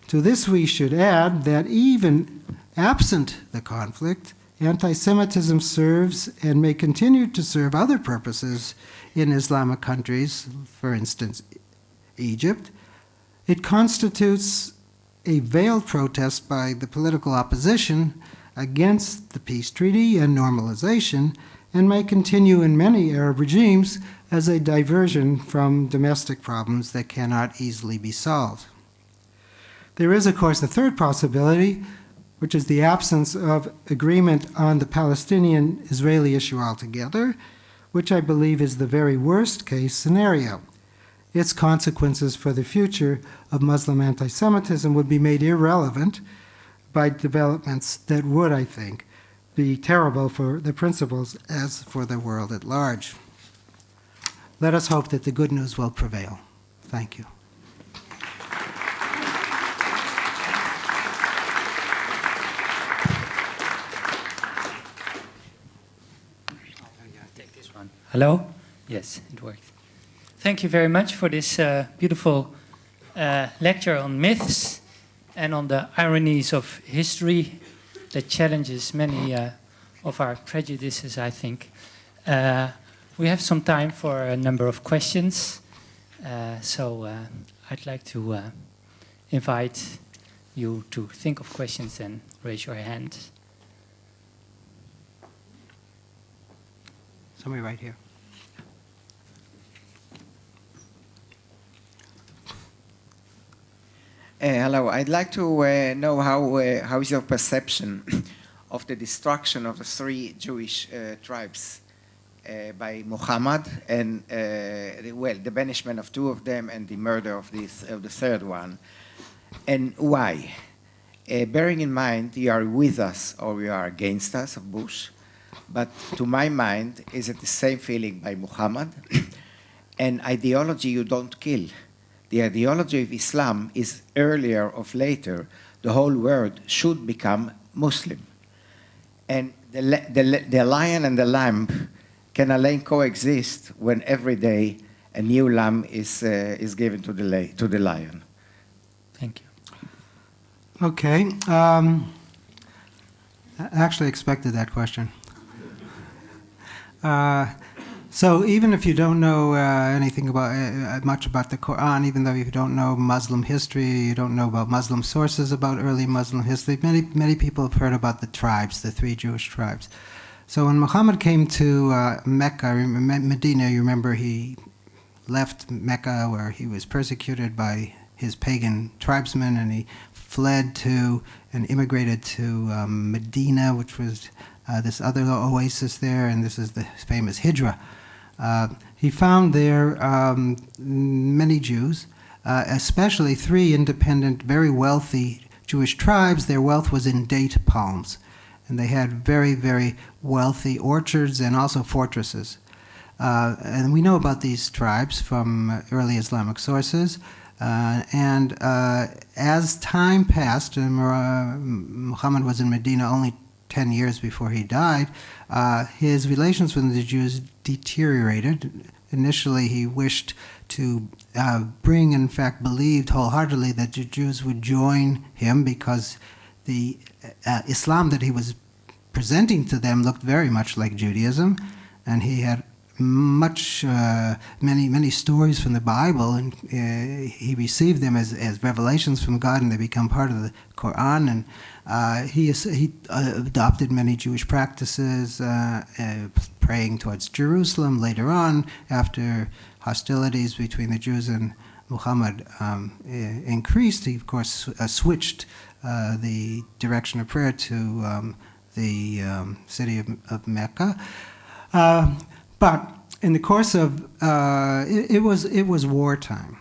To this we should add that even absent the conflict, anti-Semitism serves and may continue to serve other purposes in Islamic countries, for instance, Egypt. It constitutes a veiled protest by the political opposition against the peace treaty and normalization, and may continue in many Arab regimes as a diversion from domestic problems that cannot easily be solved. There is, of course, a third possibility, which is the absence of agreement on the Palestinian-Israeli issue altogether, which I believe is the very worst case scenario. Its consequences for the future of Muslim anti-Semitism would be made irrelevant by developments that would, I think, be terrible for the principles as for the world at large. Let us hope that the good news will prevail. Thank you. Take this one. Hello? Yes, it worked. Thank you very much for this beautiful lecture on myths and on the ironies of history that challenges many of our prejudices, I think. We have some time for a number of questions, so I'd like to invite you to think of questions and raise your hand. Somebody right here. Hello, I'd like to know how is your perception of the destruction of the 3 Jewish tribes by Muhammad, and the banishment of 2 of them and the murder of the 3rd one, and why? Bearing in mind you are with us or you are against us of Bush, but to my mind, is it the same feeling by Muhammad? And ideology you don't kill. The ideology of Islam is earlier or later, the whole world should become Muslim. And the lion and the lamb can alone coexist when every day a new lamb is given to the lion. Thank you. Okay. I actually expected that question. So even if you don't know anything about much about the Qur'an, even though you don't know Muslim history, you don't know about Muslim sources about early Muslim history, many people have heard about the tribes, the 3 Jewish tribes. So when Muhammad came to Mecca, Medina, you remember he left Mecca where he was persecuted by his pagan tribesmen, and he fled to and immigrated to Medina, which was this other oasis there, and this is the famous Hijra. He found there many Jews, especially 3 independent, very wealthy Jewish tribes. Their wealth was in date palms, and they had very, very wealthy orchards and also fortresses. And we know about these tribes from early Islamic sources. And as time passed, and Muhammad was in Medina only 10 years before he died, his relations with the Jews deteriorated. Initially, he wished to bring, in fact, believed wholeheartedly that the Jews would join him because the Islam that he was presenting to them looked very much like Judaism, and he had many stories from the Bible, and he received them as revelations from God, and they become part of the Qur'an. And he adopted many Jewish practices, praying towards Jerusalem. Later on, after hostilities between the Jews and Muhammad increased, he of course switched the direction of prayer to the city of Mecca. But in the course of it was wartime,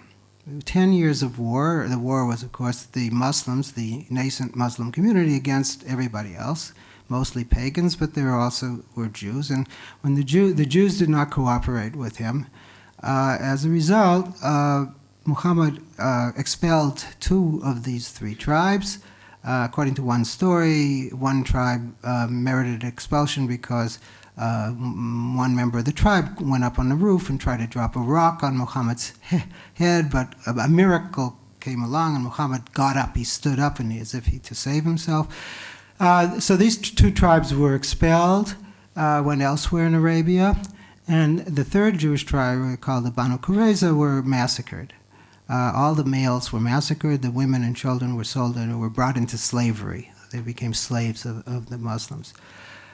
10 years of war. The war was, of course, the Muslims, the nascent Muslim community, against everybody else, mostly pagans, but there also were Jews. And when the Jews did not cooperate with him, as a result, Muhammad expelled 2 of these 3 tribes. According to one story, one tribe merited expulsion because one member of the tribe went up on the roof and tried to drop a rock on Muhammad's head, but a miracle came along and Muhammad got up. He stood up and as if to save himself. So these 2 tribes were expelled, went elsewhere in Arabia, and the 3rd Jewish tribe, called the Banu Qurayza, were massacred. All the males were massacred, the women and children were sold and were brought into slavery. They became slaves of the Muslims.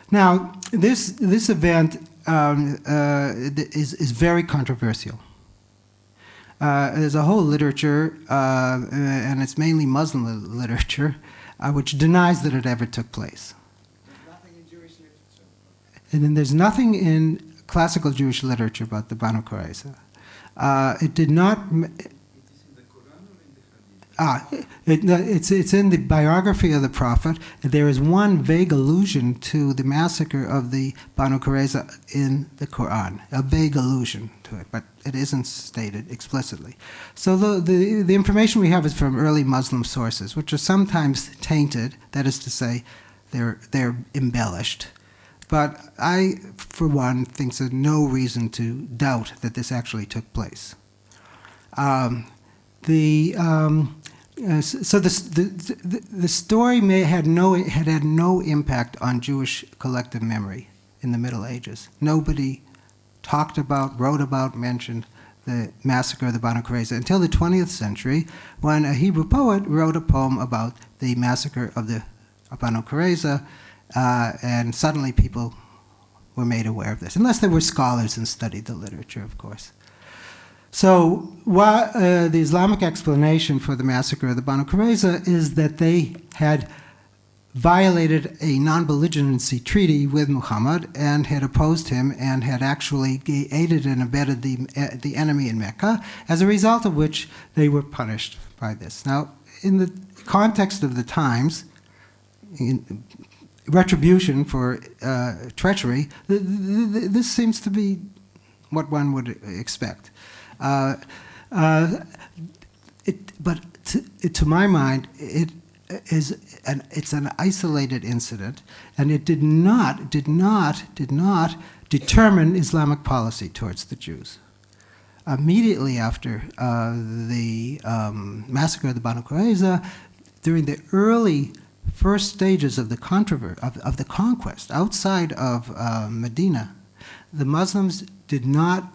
Now, this event is very controversial. There's a whole literature, and it's mainly Muslim literature, which denies that it ever took place. There's nothing in Jewish literature. And then there's nothing in classical Jewish literature about the Banu Qurayza. It did not. It's in the biography of the Prophet. There is one vague allusion to the massacre of the Banu Qurayza in the Qur'an, a vague allusion to it, but it isn't stated explicitly. So the information we have is from early Muslim sources, which are sometimes tainted, that is to say, they're embellished. But I, for one, think there's no reason to doubt that this actually took place. So the story had no impact on Jewish collective memory in the Middle Ages. Nobody talked about, wrote about, mentioned the massacre of the Banu Qurayza until the 20th century, when a Hebrew poet wrote a poem about the massacre of the Banu Qurayza, and suddenly people were made aware of this, unless they were scholars and studied the literature, of course. So the Islamic explanation for the massacre of the Banu Qurayza is that they had violated a non-belligerency treaty with Muhammad and had opposed him and had actually aided and abetted the enemy in Mecca, as a result of which they were punished by this. Now, in the context of the times, retribution for treachery, this seems to be what one would expect. But to my mind, it's an isolated incident, and it did not determine Islamic policy towards the Jews. Immediately after the massacre of the Banu Qurayza, during the early first stages of the of the conquest outside of Medina, the Muslims did not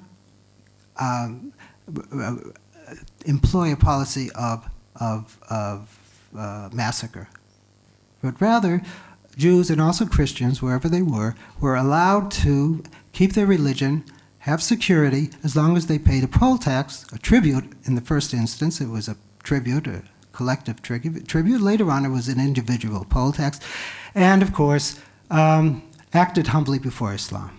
employ a policy of massacre, but rather Jews and also Christians, wherever they were allowed to keep their religion, have security, as long as they paid a poll tax, a tribute. In the first instance, it was a tribute, a collective tribute. Later on, it was an individual poll tax, and of course, acted humbly before Islam.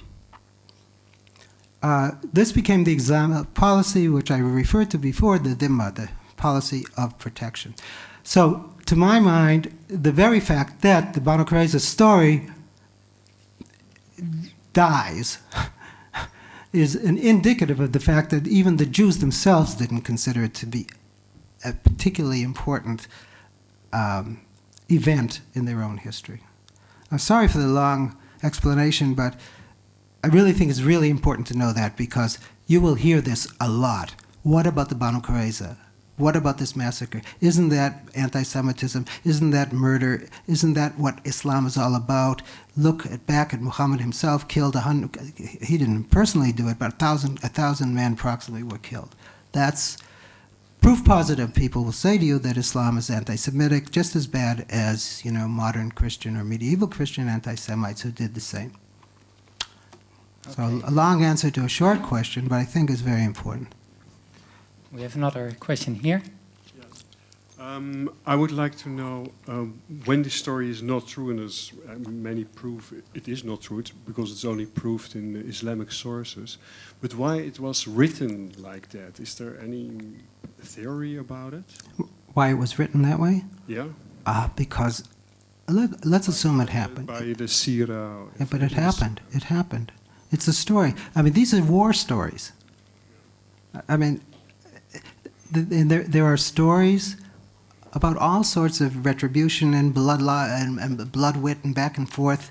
This became the Islamic policy, which I referred to before, the dhimma, the policy of protection. So, to my mind, the very fact that the Banu Qurayza story dies is an indicative of the fact that even the Jews themselves didn't consider it to be a particularly important event in their own history. I'm sorry for the long explanation, but I really think it's really important to know that, because you will hear this a lot. What about the Banu Qurayza? What about this massacre? Isn't that anti-Semitism? Isn't that murder? Isn't that what Islam is all about? Look back at Muhammad himself, killed 100, he didn't personally do it, but 1,000 men approximately were killed. That's proof positive. People will say to you that Islam is anti-Semitic, just as bad as, modern Christian or medieval Christian anti-Semites who did the same. Okay. So a long answer to a short question, but I think is very important. We have another question here. Yes. I would like to know when this story is not true, and as many prove it is not true, because it's only proved in Islamic sources, but why it was written like that? Is there any theory about it? Why it was written that way? Yeah. Because let's assume it happened. By the Sira. Yeah, but it happened. It happened. It's a story. I mean, these are war stories. I mean, there are stories about all sorts of retribution and blood wit and back and forth,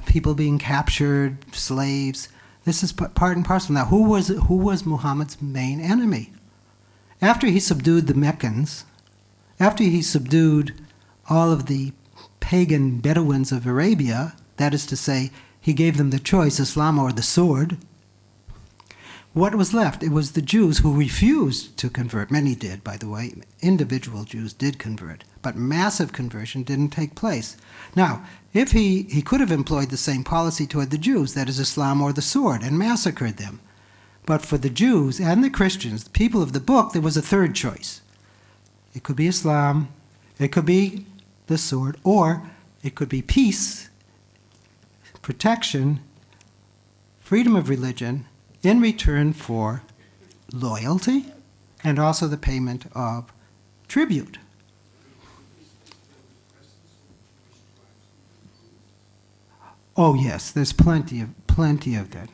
people being captured, slaves. This is part and parcel. Now, who was Muhammad's main enemy? After he subdued the Meccans, after he subdued all of the pagan Bedouins of Arabia, that is to say, he gave them the choice, Islam or the sword. What was left? It was the Jews who refused to convert. Many did, by the way. Individual Jews did convert, but massive conversion didn't take place. Now, if he could have employed the same policy toward the Jews, that is Islam or the sword, and massacred them. But for the Jews and the Christians, the people of the book, there was a third choice. It could be Islam, it could be the sword, or it could be peace, protection, freedom of religion, in return for loyalty and also the payment of tribute. Oh yes, there's plenty of that.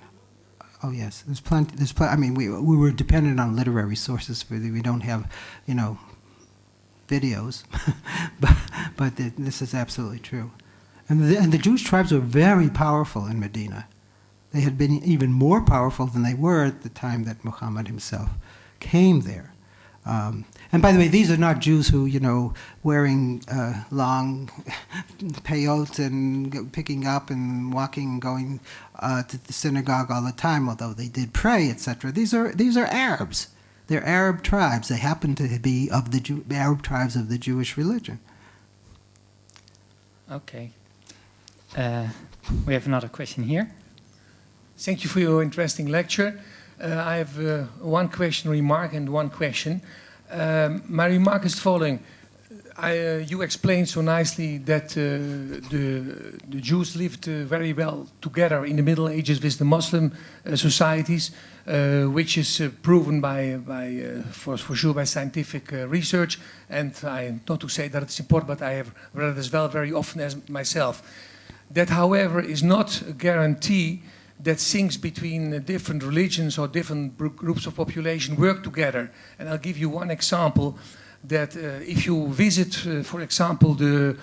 Oh yes, there's plenty. I mean, we were dependent on literary sources. We don't have, videos, but this is absolutely true. And the Jewish tribes were very powerful in Medina. They had been even more powerful than they were at the time that Muhammad himself came there. And by the way, these are not Jews who, wearing long peyot and picking up and walking and going to the synagogue all the time, although they did pray, etc. These are Arabs. They're Arab tribes. They happen to be of the Arab tribes of the Jewish religion. Okay. We have another question here. Thank you for your interesting lecture. I have one remark and one question. My remark is the following. You explained so nicely that the Jews lived very well together in the Middle Ages with the Muslim societies, which is proven for sure by scientific research. And not to say that it's important, but I have read it as well very often as myself. That, however, is not a guarantee that things between different religions or different groups of population work together. And I'll give you one example, that if you visit, for example, the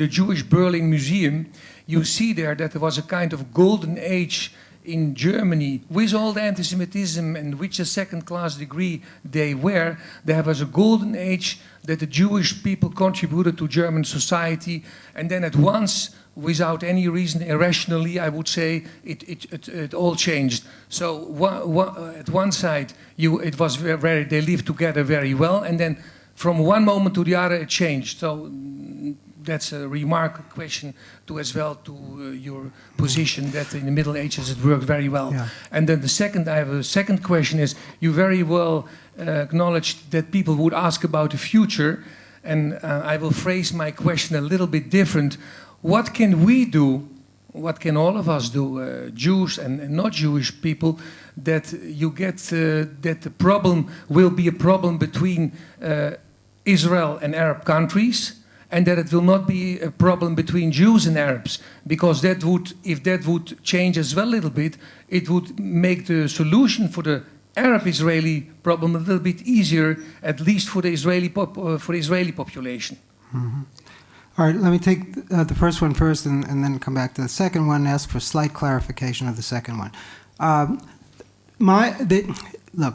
Jewish Berlin Museum, you see there that there was a kind of golden age in Germany, with all the anti-Semitism and which a second-class degree they were, there was a golden age that the Jewish people contributed to German society, and then at once, without any reason, irrationally, I would say, it all changed. So at one side, it was very, they lived together very well, and then from one moment to the other, it changed. So that's a remarkable question to as well to your position that in the Middle Ages it worked very well. Yeah. And then I have a second question is, you very well acknowledged that people would ask about the future, and I will phrase my question a little bit different. What can we do, what can all of us do, Jews and not Jewish people, that you get that the problem will be a problem between Israel and Arab countries, and that it will not be a problem between Jews and Arabs, because that would, if that would change as well a little bit, it would make the solution for the Arab-Israeli problem a little bit easier, at least for the Israeli population. Mm-hmm. All right, let me take the first one first and then come back to the second one and ask for slight clarification of the second one. Look,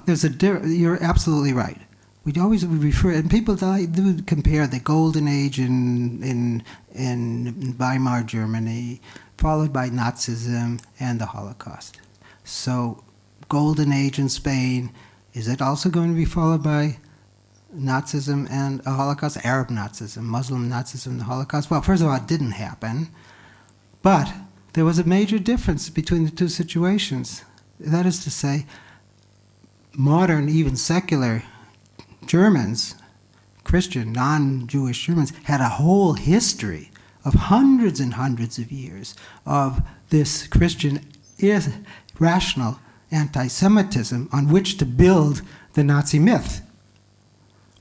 you're absolutely right. We always refer, and people do compare the Golden Age in Weimar Germany, followed by Nazism and the Holocaust. So, Golden Age in Spain, is it also going to be followed by Nazism and a Holocaust? Arab Nazism, Muslim Nazism, the Holocaust? Well, first of all, it didn't happen, but there was a major difference between the two situations. That is to say, modern, even secular Germans, Christian, non-Jewish Germans, had a whole history of hundreds and hundreds of years of this Christian irrational anti-Semitism on which to build the Nazi myth.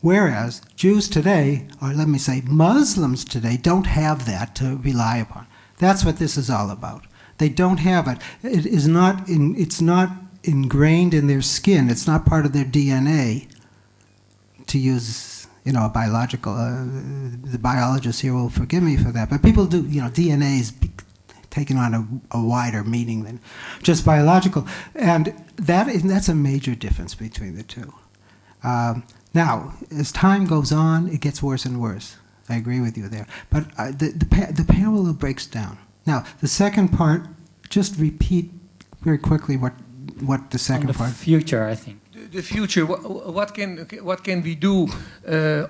Whereas Jews today, or let me say Muslims today, don't have that to rely upon. That's what this is all about. They don't have it. It's not ingrained in their skin. It's not part of their DNA. To use, a biological, the biologists here will forgive me for that, but people do, DNA is taken on a wider meaning than just biological, and that's a major difference between the two. Now, as time goes on, it gets worse and worse. I agree with you there, but the parallel breaks down. Now, the second part, just repeat very quickly what the second part. The future, I think. The future, what can we do,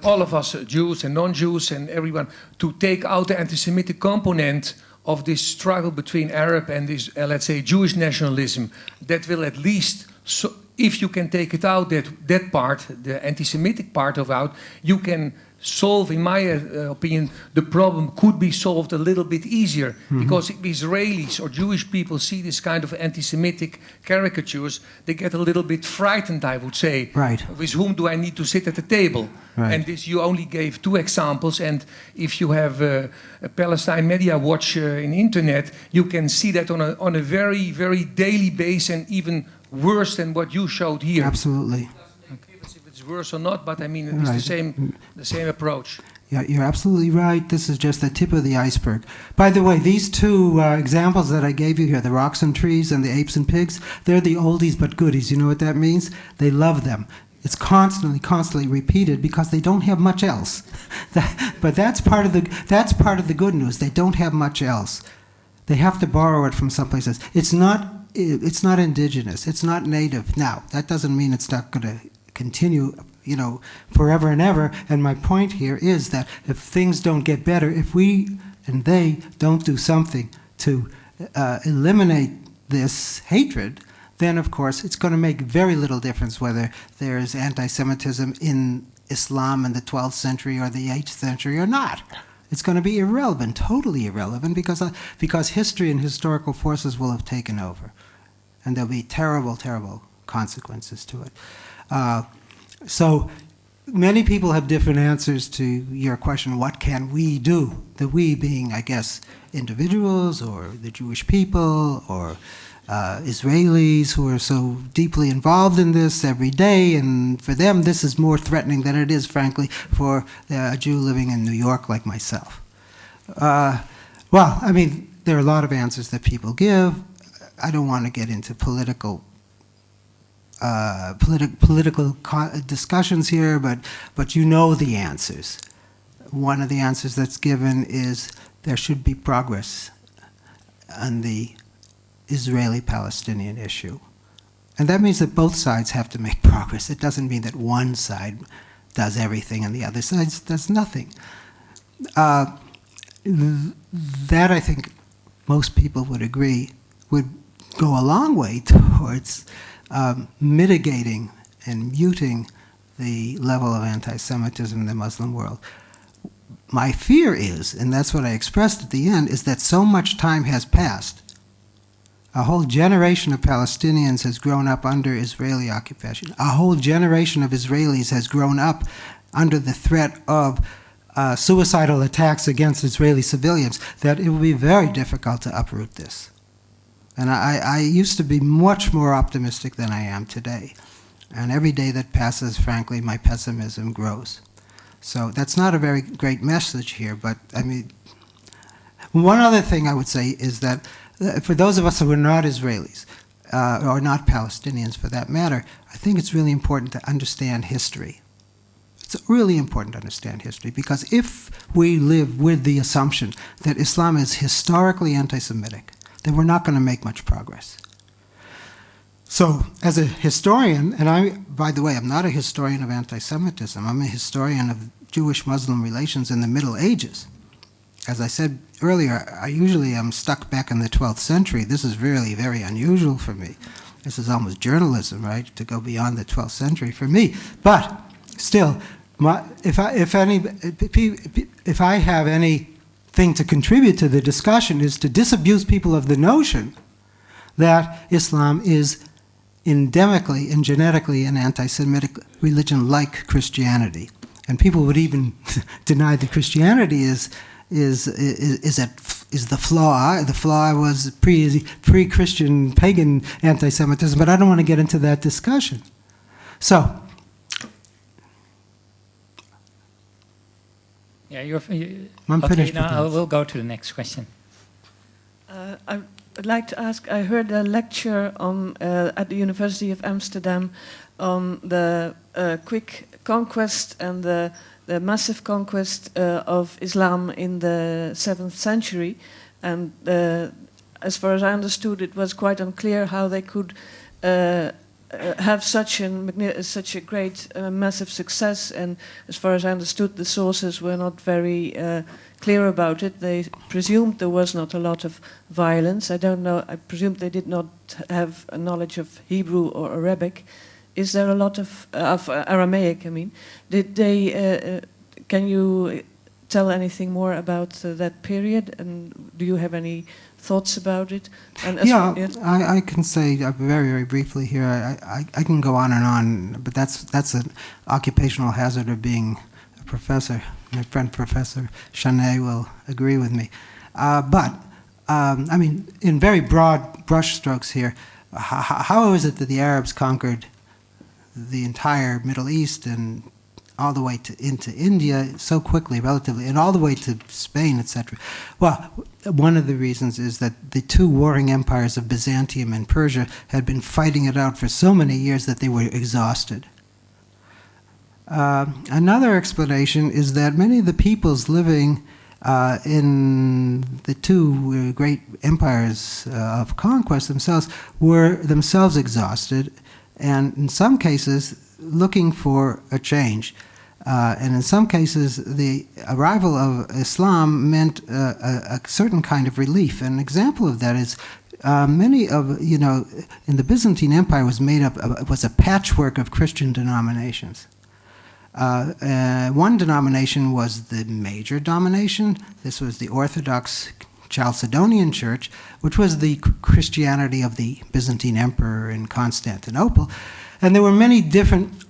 all of us, Jews and non-Jews and everyone, to take out the anti-Semitic component of this struggle between Arab and this, let's say, Jewish nationalism, that will at least, so if you can take it out, that part, the anti-Semitic part of out, you can solve, in my opinion, the problem could be solved a little bit easier. Mm-hmm. Because if Israelis or Jewish people see this kind of anti-Semitic caricatures, they get a little bit frightened, I would say. Right. With whom do I need to sit at the table? Right. And this, you only gave 2 examples, and if you have a Palestine Media Watch in internet, you can see that on a very, very daily basis, and even worse than what you showed here. Absolutely. If it's worse or not, but I mean, it's Right. the same approach. Yeah, you're absolutely right. This is just the tip of the iceberg. By the way, these 2 examples that I gave you here, the rocks and trees and the apes and pigs, they're the oldies but goodies. You know what that means? They love them. It's constantly repeated because they don't have much else. But that's part of the good news. They don't have much else. They have to borrow it from someplace else. It's not indigenous. It's not native. Now, that doesn't mean it's not going to continue, forever and ever. And my point here is that if things don't get better, if we and they don't do something to eliminate this hatred, then of course it's going to make very little difference whether there's anti-Semitism in Islam in the 12th century or the 8th century or not. It's going to be irrelevant, totally irrelevant, because history and historical forces will have taken over. And there'll be terrible, terrible consequences to it. So many people have different answers to your question, what can we do? The we being, I guess, individuals or the Jewish people or Israelis who are so deeply involved in this every day, and for them this is more threatening than it is, frankly, for a Jew living in New York like myself. Well, I mean, there are a lot of answers that people give. I don't want to get into political discussions here, but you know the answers. One of the answers that's given is there should be progress on the Israeli-Palestinian issue. And that means that both sides have to make progress. It doesn't mean that one side does everything and the other side does nothing. That, I think, most people would agree, would go a long way towards mitigating and muting the level of anti-Semitism in the Muslim world. My fear is, and that's what I expressed at the end, is that so much time has passed. A whole generation of Palestinians has grown up under Israeli occupation. A whole generation of Israelis has grown up under the threat of suicidal attacks against Israeli civilians, that it will be very difficult to uproot this. And I used to be much more optimistic than I am today. And every day that passes, frankly, my pessimism grows. So that's not a very great message here, but I mean, one other thing I would say is that for those of us who are not Israelis, or not Palestinians for that matter, I think it's really important to understand history. It's really important to understand history, because if we live with the assumption that Islam is historically anti-Semitic, then we're not going to make much progress. So, as a historian, and by the way, I'm not a historian of anti-Semitism, I'm a historian of Jewish-Muslim relations in the Middle Ages. As I said earlier, I usually am stuck back in the 12th century. This is really very unusual for me. This is almost journalism, right, to go beyond the 12th century for me. But still, if I have anything to contribute to the discussion, is to disabuse people of the notion that Islam is endemically and genetically an anti-Semitic religion like Christianity. And people would even deny that Christianity is the flaw. The flaw was pre-Christian pagan anti-Semitism, but I don't want to get into that discussion. So, yeah, I'm okay, finished. now we'll go to the next question. I would like to ask, I heard a lecture on, at the University of Amsterdam on the quick conquest and the massive conquest of Islam in the 7th century. And as far as I understood, it was quite unclear how they could have such a great massive success. And as far as I understood, the sources were not very clear about it. They presumed there was not a lot of violence. I don't know, I presume they did not have a knowledge of Hebrew or Arabic. Is there a lot of Aramaic, I mean? Did they, can you tell anything more about that period? And do you have any thoughts about it? And I can say very, very briefly here. I can go on and on, but that's an occupational hazard of being a professor. My friend Professor Chanet will agree with me. I mean, in very broad brushstrokes here, how is it that the Arabs conquered the entire Middle East and all the way into India so quickly, relatively, and all the way to Spain, etc.? Well, one of the reasons is that the two warring empires of Byzantium and Persia had been fighting it out for so many years that they were exhausted. Another explanation is that many of the peoples living in the two great empires of conquest themselves were themselves exhausted, and in some cases looking for a change. And in some cases, the arrival of Islam meant a certain kind of relief. An example of that is many of, in the Byzantine Empire was a patchwork of Christian denominations. One denomination was the major domination. This was the Orthodox Chalcedonian Church, which was the Christianity of the Byzantine Emperor in Constantinople. And there were many different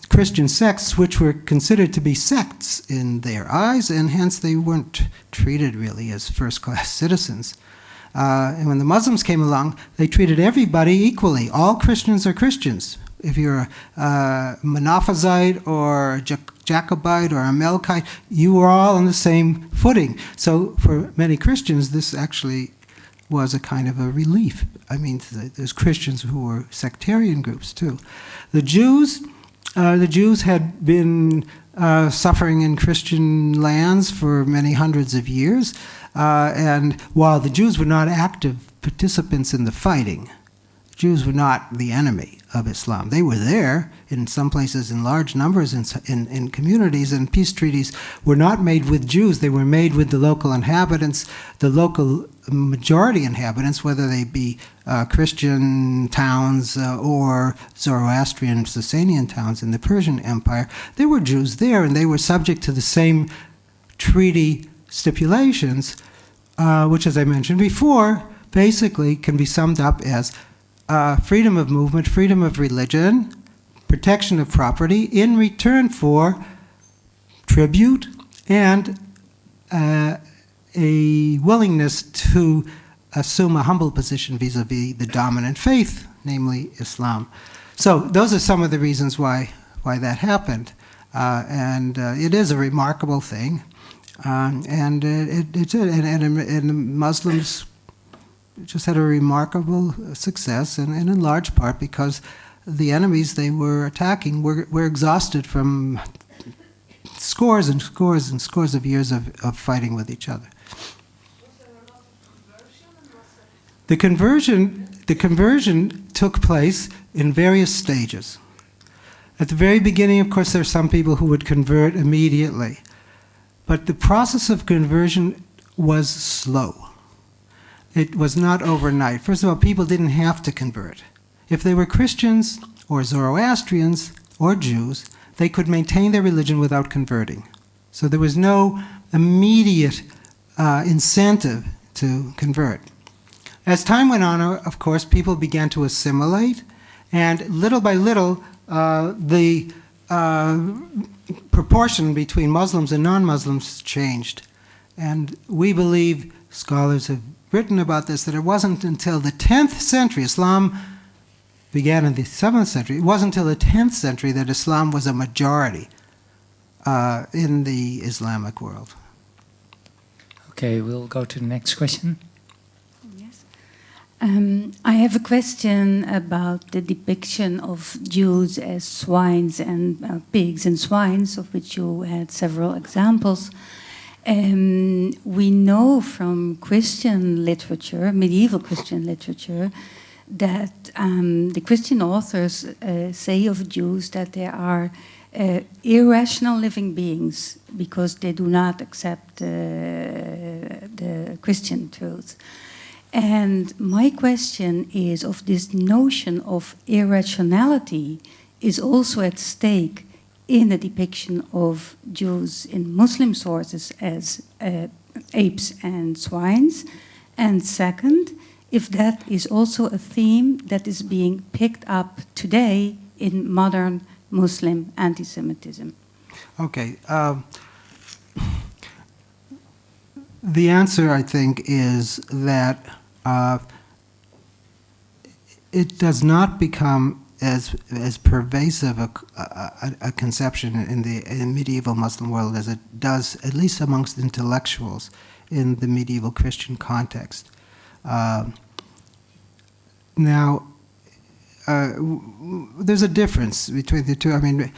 Christian sects which were considered to be sects in their eyes, and hence they weren't treated really as first-class citizens. And when the Muslims came along, they treated everybody equally. All Christians are Christians. If you're a Monophysite or a Jacobite or a Melkite, you are all on the same footing. So for many Christians, this actually was a kind of a relief. I mean, there's Christians who were sectarian groups too. The Jews had been suffering in Christian lands for many hundreds of years, and while the Jews were not active participants in the fighting, Jews were not the enemy of Islam. They were there in some places in large numbers in communities, and peace treaties were not made with Jews. They were made with the local inhabitants, the local majority inhabitants, whether they be Christian towns or Zoroastrian, Sasanian towns in the Persian Empire. There were Jews there, and they were subject to the same treaty stipulations, which, as I mentioned before, basically can be summed up as freedom of movement, freedom of religion, protection of property in return for tribute and a willingness to assume a humble position vis-a-vis the dominant faith, namely Islam. So those are some of the reasons why that happened. And it is a remarkable thing. And Muslims just had a remarkable success, and in large part because the enemies they were attacking were exhausted from scores and scores and scores of years of fighting with each other. The conversion took place in various stages. At the very beginning, of course, there are some people who would convert immediately, but the process of conversion was slow. It was not overnight. First of all, people didn't have to convert. If they were Christians or Zoroastrians or Jews, they could maintain their religion without converting. So there was no immediate incentive to convert. As time went on, of course, people began to assimilate, and little by little, the proportion between Muslims and non-Muslims changed. And we believe, scholars have written about this, that it wasn't until the 10th century, Islam began in the 7th century, it wasn't until the 10th century that Islam was a majority in the Islamic world. Okay, we'll go to the next question. Yes. I have a question about the depiction of Jews as swines and pigs and swines, of which you had several examples. We know from Christian literature, medieval Christian literature, that the Christian authors say of Jews that they are irrational living beings because they do not accept the Christian truth. And my question is, of this notion of irrationality is also at stake in the depiction of Jews in Muslim sources as apes and swines? And second, if that is also a theme that is being picked up today in modern Muslim anti-Semitism. Okay. The answer, I think, is that it does not become as pervasive a conception in the medieval Muslim world as it does, at least amongst intellectuals, in the medieval Christian context. Now, there's a difference between the two. I mean,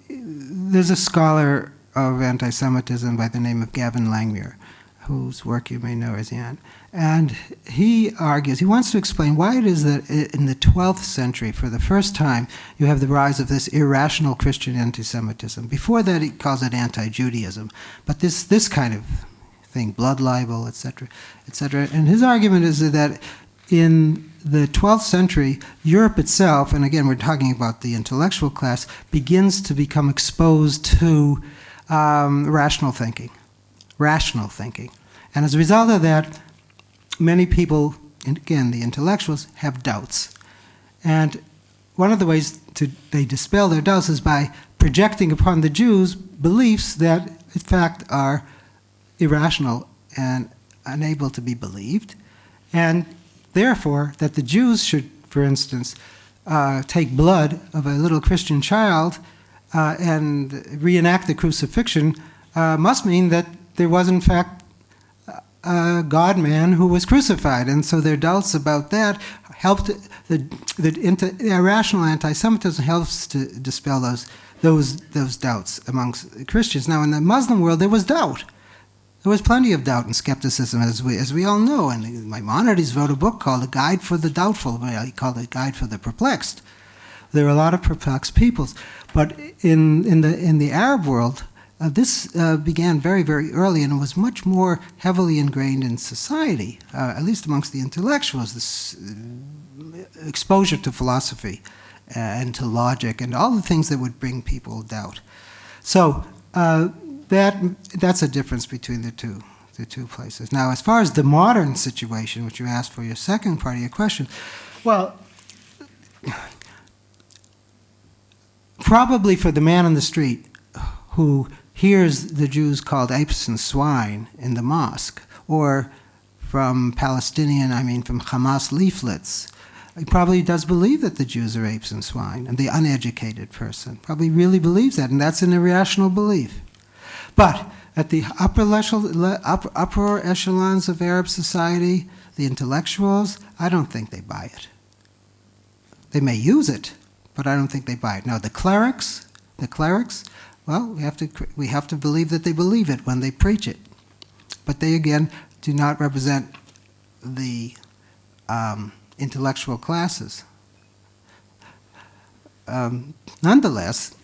there's a scholar of anti-Semitism by the name of Gavin Langmuir, whose work you may know as Jan. And he argues, he wants to explain why it is that in the 12th century, for the first time, you have the rise of this irrational Christian anti-Semitism. Before that, he calls it anti-Judaism. But this kind of thing, blood libel, etc., etc. And his argument is that in the 12th century, Europe itself, and again, we're talking about the intellectual class, begins to become exposed to rational thinking. And as a result of that, many people, and again, the intellectuals, have doubts. And one of the ways they dispel their doubts is by projecting upon the Jews beliefs that, in fact, are irrational and unable to be believed. And therefore, that the Jews should, for instance, take blood of a little Christian child and reenact the crucifixion must mean that there was, in fact, God-man who was crucified. And so their doubts about that helped, the irrational anti-Semitism helps to dispel those doubts amongst Christians. Now, in the Muslim world, there was doubt. There was plenty of doubt and skepticism, as we all know. And Maimonides wrote a book called A Guide for the Doubtful. He called it A Guide for the Perplexed. There were a lot of perplexed peoples. But in the Arab world, this began very, very early, and it was much more heavily ingrained in society, at least amongst the intellectuals, this exposure to philosophy and to logic and all the things that would bring people doubt. So that's a difference between the two places. Now, as far as the modern situation, which you asked for your second part of your question, well, probably for the man on the street who hears the Jews called apes and swine in the mosque, or from from Hamas leaflets, he probably does believe that the Jews are apes and swine, and the uneducated person probably really believes that, and that's an irrational belief. But at the upper echelons of Arab society, the intellectuals, I don't think they buy it. They may use it, but I don't think they buy it. Now, the clerics, well, we have to believe that they believe it when they preach it. But they, again, do not represent the intellectual classes. Nonetheless,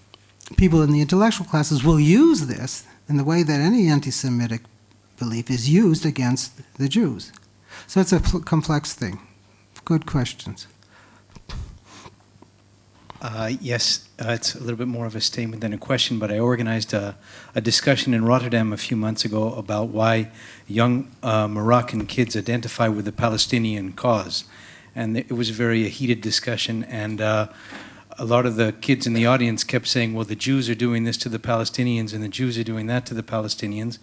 people in the intellectual classes will use this in the way that any anti-Semitic belief is used against the Jews. So it's a complex thing. Good questions. Yes, it's a little bit more of a statement than a question, but I organized a discussion in Rotterdam a few months ago about why young Moroccan kids identify with the Palestinian cause. And it was a very heated discussion, and a lot of the kids in the audience kept saying, well, the Jews are doing this to the Palestinians, and the Jews are doing that to the Palestinians.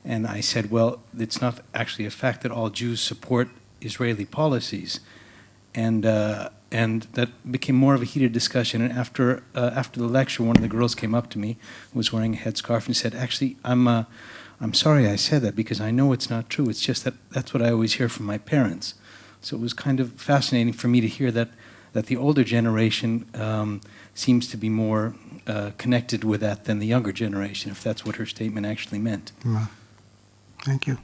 And I said, well, it's not actually a fact that all Jews support Israeli policies. And that became more of a heated discussion. And after the lecture, one of the girls came up to me, who was wearing a headscarf, and said, actually, I'm sorry I said that, because I know it's not true. It's just that that's what I always hear from my parents. So it was kind of fascinating for me to hear that the older generation seems to be more connected with that than the younger generation, if that's what her statement actually meant. Well, thank you.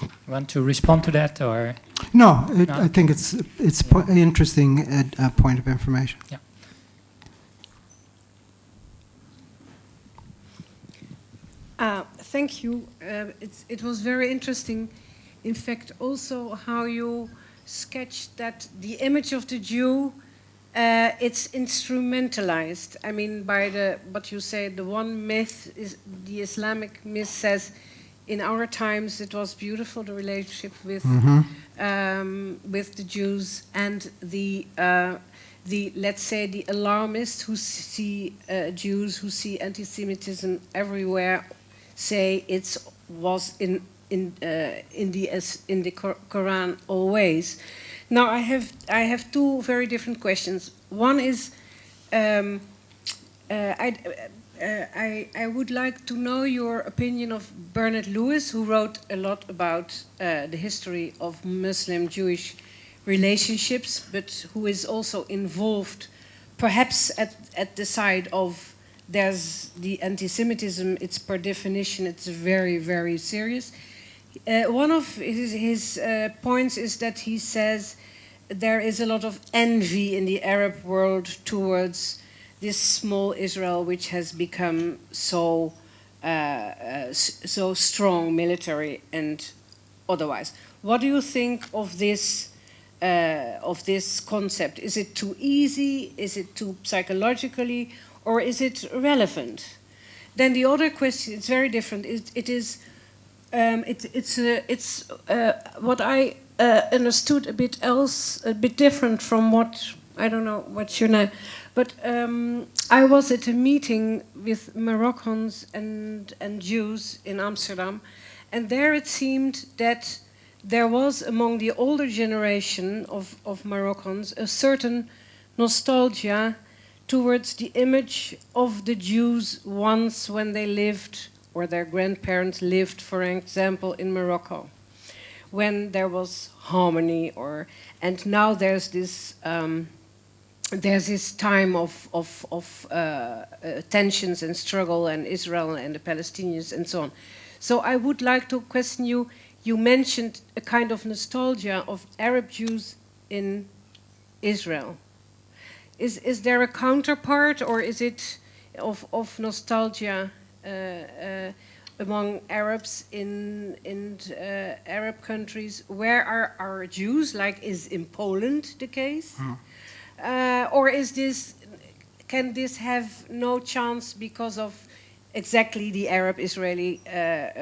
You want to respond to that, or? No, I think it's an interesting point of information. Yeah. Thank you. It was very interesting. In fact, also how you sketched that the image of the Jew, it's instrumentalized. I mean, by what you say, the one myth is the Islamic myth says, in our times it was beautiful, the relationship with the Jews, and the let's say the alarmists who see Jews, who see anti-Semitism everywhere, say it was in the Qur'an always. Now I have two very different questions. One is I would like to know your opinion of Bernard Lewis, who wrote a lot about the history of Muslim-Jewish relationships, but who is also involved, perhaps at the side of there's the anti-Semitism. It's per definition, it's very, very serious. One of his points is that he says there is a lot of envy in the Arab world towards this small Israel, which has become so strong, military and otherwise. What do you think of this concept? Is it too easy? Is it too psychologically, or is it relevant? Then the other question, it's very different. It's what I understood a bit else, a bit different from what, I don't know what's your name, but I was at a meeting with Moroccans and Jews in Amsterdam, and there it seemed that there was among the older generation of Moroccans a certain nostalgia towards the image of the Jews once when they lived or their grandparents lived, for example, in Morocco, when there was harmony, and now there's this time of tensions and struggle, and Israel and the Palestinians and so on. So I would like to question you. You mentioned a kind of nostalgia of Arab Jews in Israel. Is there a counterpart, or is it of nostalgia among Arabs in Arab countries? Where are our Jews? Like, is in Poland the case? Or can this have no chance because of exactly the Arab-Israeli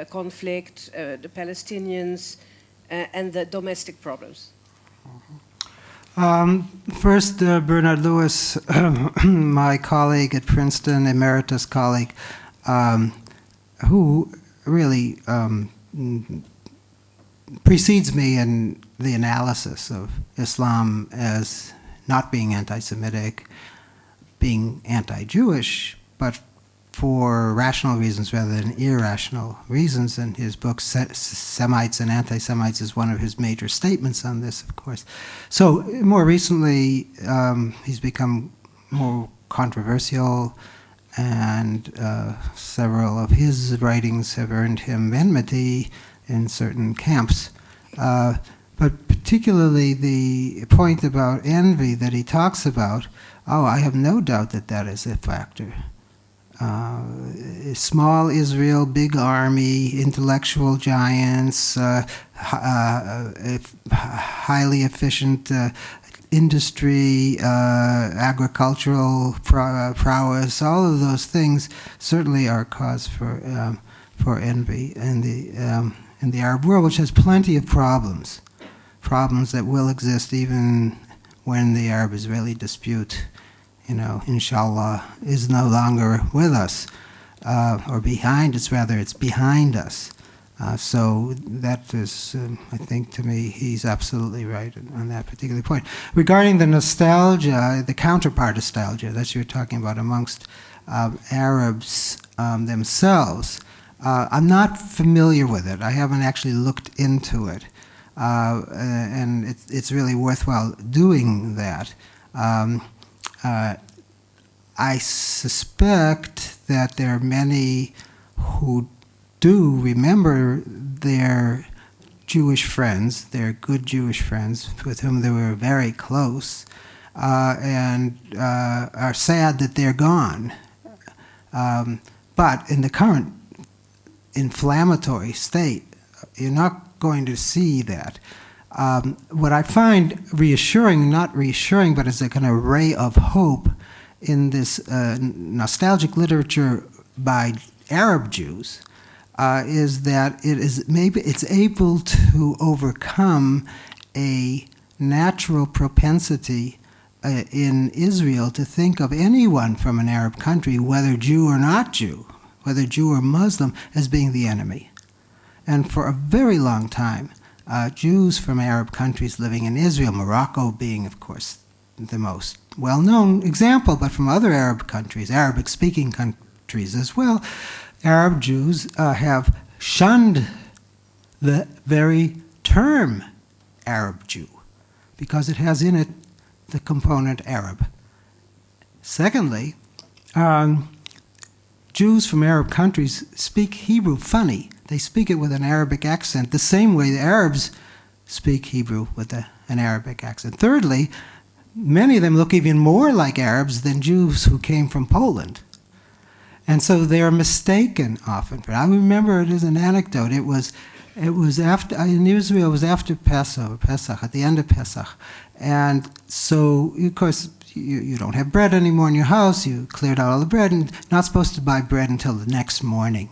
conflict, the Palestinians, and the domestic problems? First, Bernard Lewis, my colleague at Princeton, emeritus colleague, who really precedes me in the analysis of Islam as not being anti-Semitic, being anti-Jewish, but for rational reasons rather than irrational reasons. And his book, Semites and Anti-Semites, is one of his major statements on this, of course. So more recently, he's become more controversial, and several of his writings have earned him enmity in certain camps. But particularly the point about envy that he talks about, I have no doubt that that is a factor. Small Israel, big army, intellectual giants, highly efficient industry, agricultural prowess, all of those things certainly are cause for envy in the Arab world, which has plenty of problems that will exist even when the Arab-Israeli dispute, inshallah, is no longer with us, or behind us, rather, it's behind us. So that is, I think, to me, he's absolutely right on that particular point. Regarding the nostalgia, the counterpart nostalgia that you're talking about amongst Arabs themselves, I'm not familiar with it. I haven't actually looked into it. And it's really worthwhile doing that. I suspect that there are many who do remember their Jewish friends, their good Jewish friends with whom they were very close, and are sad that they're gone. But in the current inflammatory state, you're not going to see that. What I find reassuring, not reassuring, but as a kind of ray of hope in this nostalgic literature by Arab Jews, is that it's able to overcome a natural propensity in Israel to think of anyone from an Arab country, whether Jew or not Jew, whether Jew or Muslim, as being the enemy. And for a very long time, Jews from Arab countries living in Israel, Morocco being, of course, the most well-known example, but from other Arab countries, Arabic-speaking countries as well, Arab Jews have shunned the very term Arab Jew because it has in it the component Arab. Secondly, Jews from Arab countries speak Hebrew funny. They speak it with an Arabic accent, the same way the Arabs speak Hebrew with an Arabic accent. Thirdly, many of them look even more like Arabs than Jews who came from Poland. And so they are mistaken often. But I remember it as an anecdote. It was after, in Israel, it was after Pesach, at the end of Pesach. And so, of course, you don't have bread anymore in your house. You cleared out all the bread, and not supposed to buy bread until the next morning.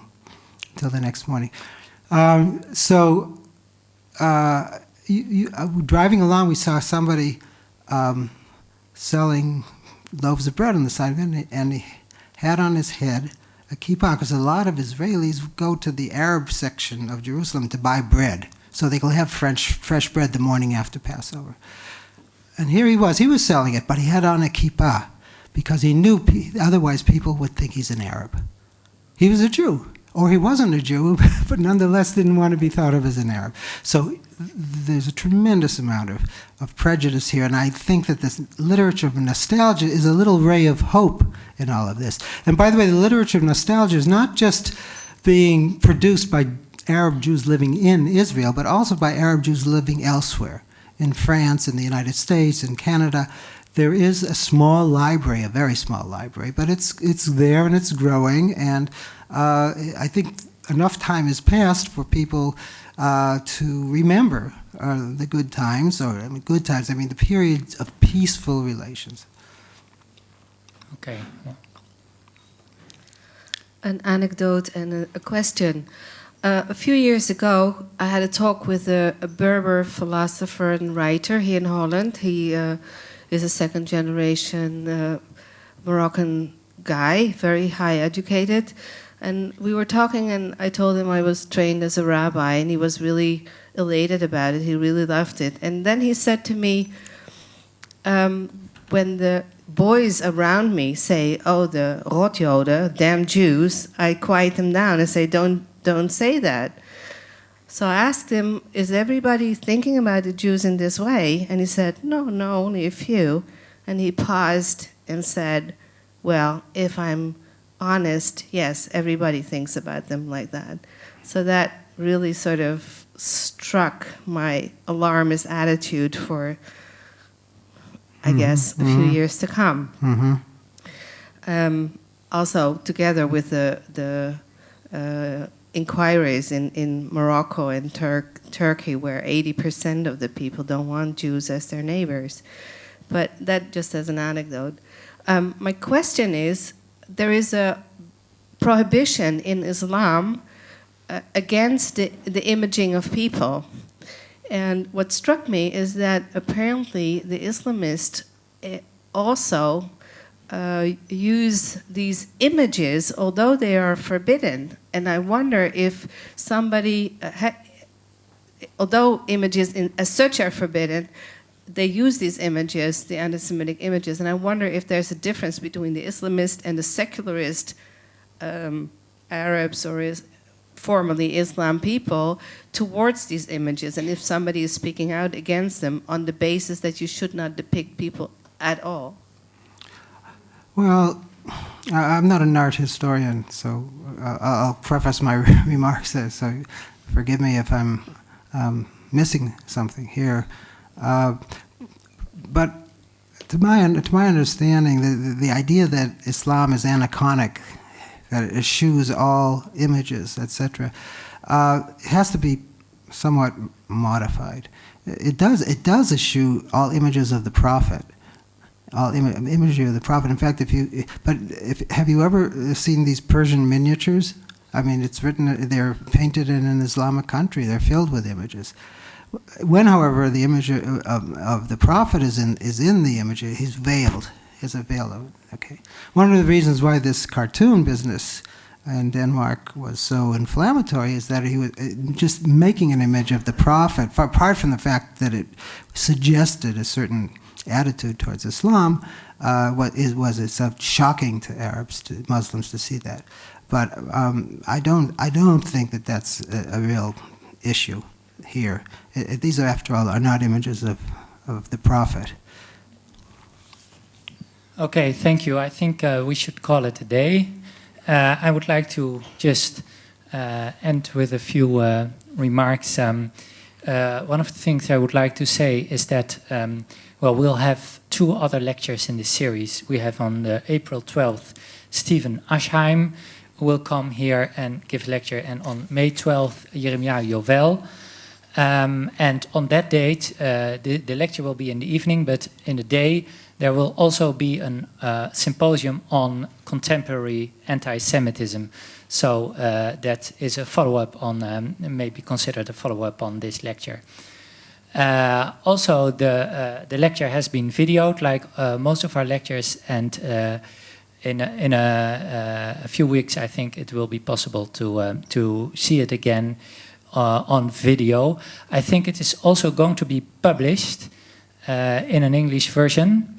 Driving along, we saw somebody selling loaves of bread on the side of it, and he had on his head a kippah, because a lot of Israelis go to the Arab section of Jerusalem to buy bread, so they can have fresh bread the morning after Passover. And here he was selling it, but he had on a kippah, because he knew otherwise people would think he's an Arab. He was a Jew, or he wasn't a Jew, but nonetheless didn't want to be thought of as an Arab. So there's a tremendous amount of prejudice here, and I think that this literature of nostalgia is a little ray of hope in all of this. And by the way, the literature of nostalgia is not just being produced by Arab Jews living in Israel, but also by Arab Jews living elsewhere, in France, in the United States, in Canada. There is a small library, a very small library, but it's there and it's growing, and I think enough time has passed for people to remember the good times, or I mean, good times, I mean the periods of peaceful relations. Okay. An anecdote and a question. A few years ago, I had a talk with a Berber philosopher and writer here in Holland. He is a second-generation Moroccan guy, very high educated. And we were talking, and I told him I was trained as a rabbi, and he was really elated about it. He really loved it. And then he said to me, when the boys around me say, oh, the Rotjoden, damn Jews, I quiet them down and say, don't say that. So I asked him, is everybody thinking about the Jews in this way? And he said, no, only a few. And he paused and said, well, if I'm honest, yes, everybody thinks about them like that. So that really sort of struck my alarmist attitude for, I guess, a few years to come. Also, together with the inquiries in Morocco and Turkey, where 80% of the people don't want Jews as their neighbors. But that just as an anecdote. My question is, there is a prohibition in Islam against the imaging of people. And what struck me is that apparently the Islamists also use these images, although they are forbidden. And I wonder if somebody, although images as such are forbidden, they use these images, the anti-Semitic images, and I wonder if there's a difference between the Islamist and the secularist Arabs or formerly Islam people towards these images, and if somebody is speaking out against them on the basis that you should not depict people at all. Well, I'm not an art historian, so I'll preface my remarks there, so forgive me if I'm missing something here. But to my understanding, the idea that Islam is aniconic, that it eschews all images, etc., has to be somewhat modified. It does eschew all images of the Prophet, all imagery of the Prophet. In fact, have you ever seen these Persian miniatures? I mean, it's written, they're painted in an Islamic country. They're filled with images. When, however, the image of the Prophet is in the image, he's veiled. Is a veil. Okay. One of the reasons why this cartoon business in Denmark was so inflammatory is that he was just making an image of the Prophet, apart from the fact that it suggested a certain attitude towards Islam, was itself shocking to Arabs, to Muslims, to see that. But I don't think that that's a real issue here. These, after all, are not images of the Prophet. Okay, thank you. I think we should call it a day. I would like to just end with a few remarks. One of the things I would like to say is that, well, we'll have 2 other lectures in this series. We have on April 12th, Stephen Aschheim will come here and give a lecture, and on May 12th, Jeremiah Yovel. And on that date, the lecture will be in the evening, but in the day, there will also be a symposium on contemporary anti-Semitism. So that is a follow-up on, maybe considered a follow-up on this lecture. Also, the lecture has been videoed, like most of our lectures, and in a few weeks, I think it will be possible to see it again on video. I think it is also going to be published in an English version.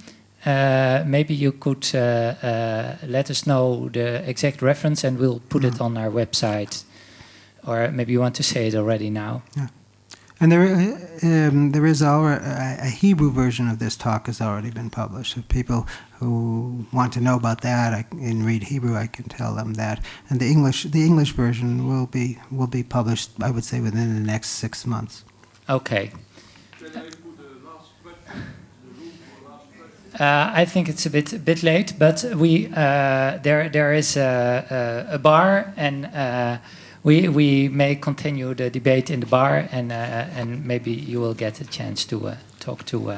maybe you could let us know the exact reference and we'll put it on our website. Or maybe you want to say it already now. Yeah. And there is a Hebrew version of this talk has already been published. If people who want to know about that and read Hebrew, I can tell them that. And the English version will be published, I would say, within the next 6 months. Okay. I think it's a bit late, but there is a bar, and we may continue the debate in the bar, and maybe you will get a chance to talk to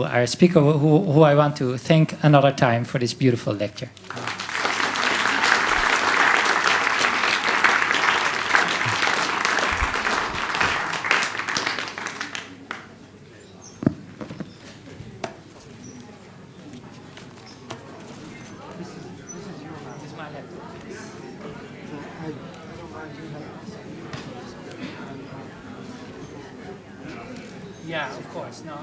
our speaker, who I want to thank another time for this beautiful lecture. Yeah, of course. No.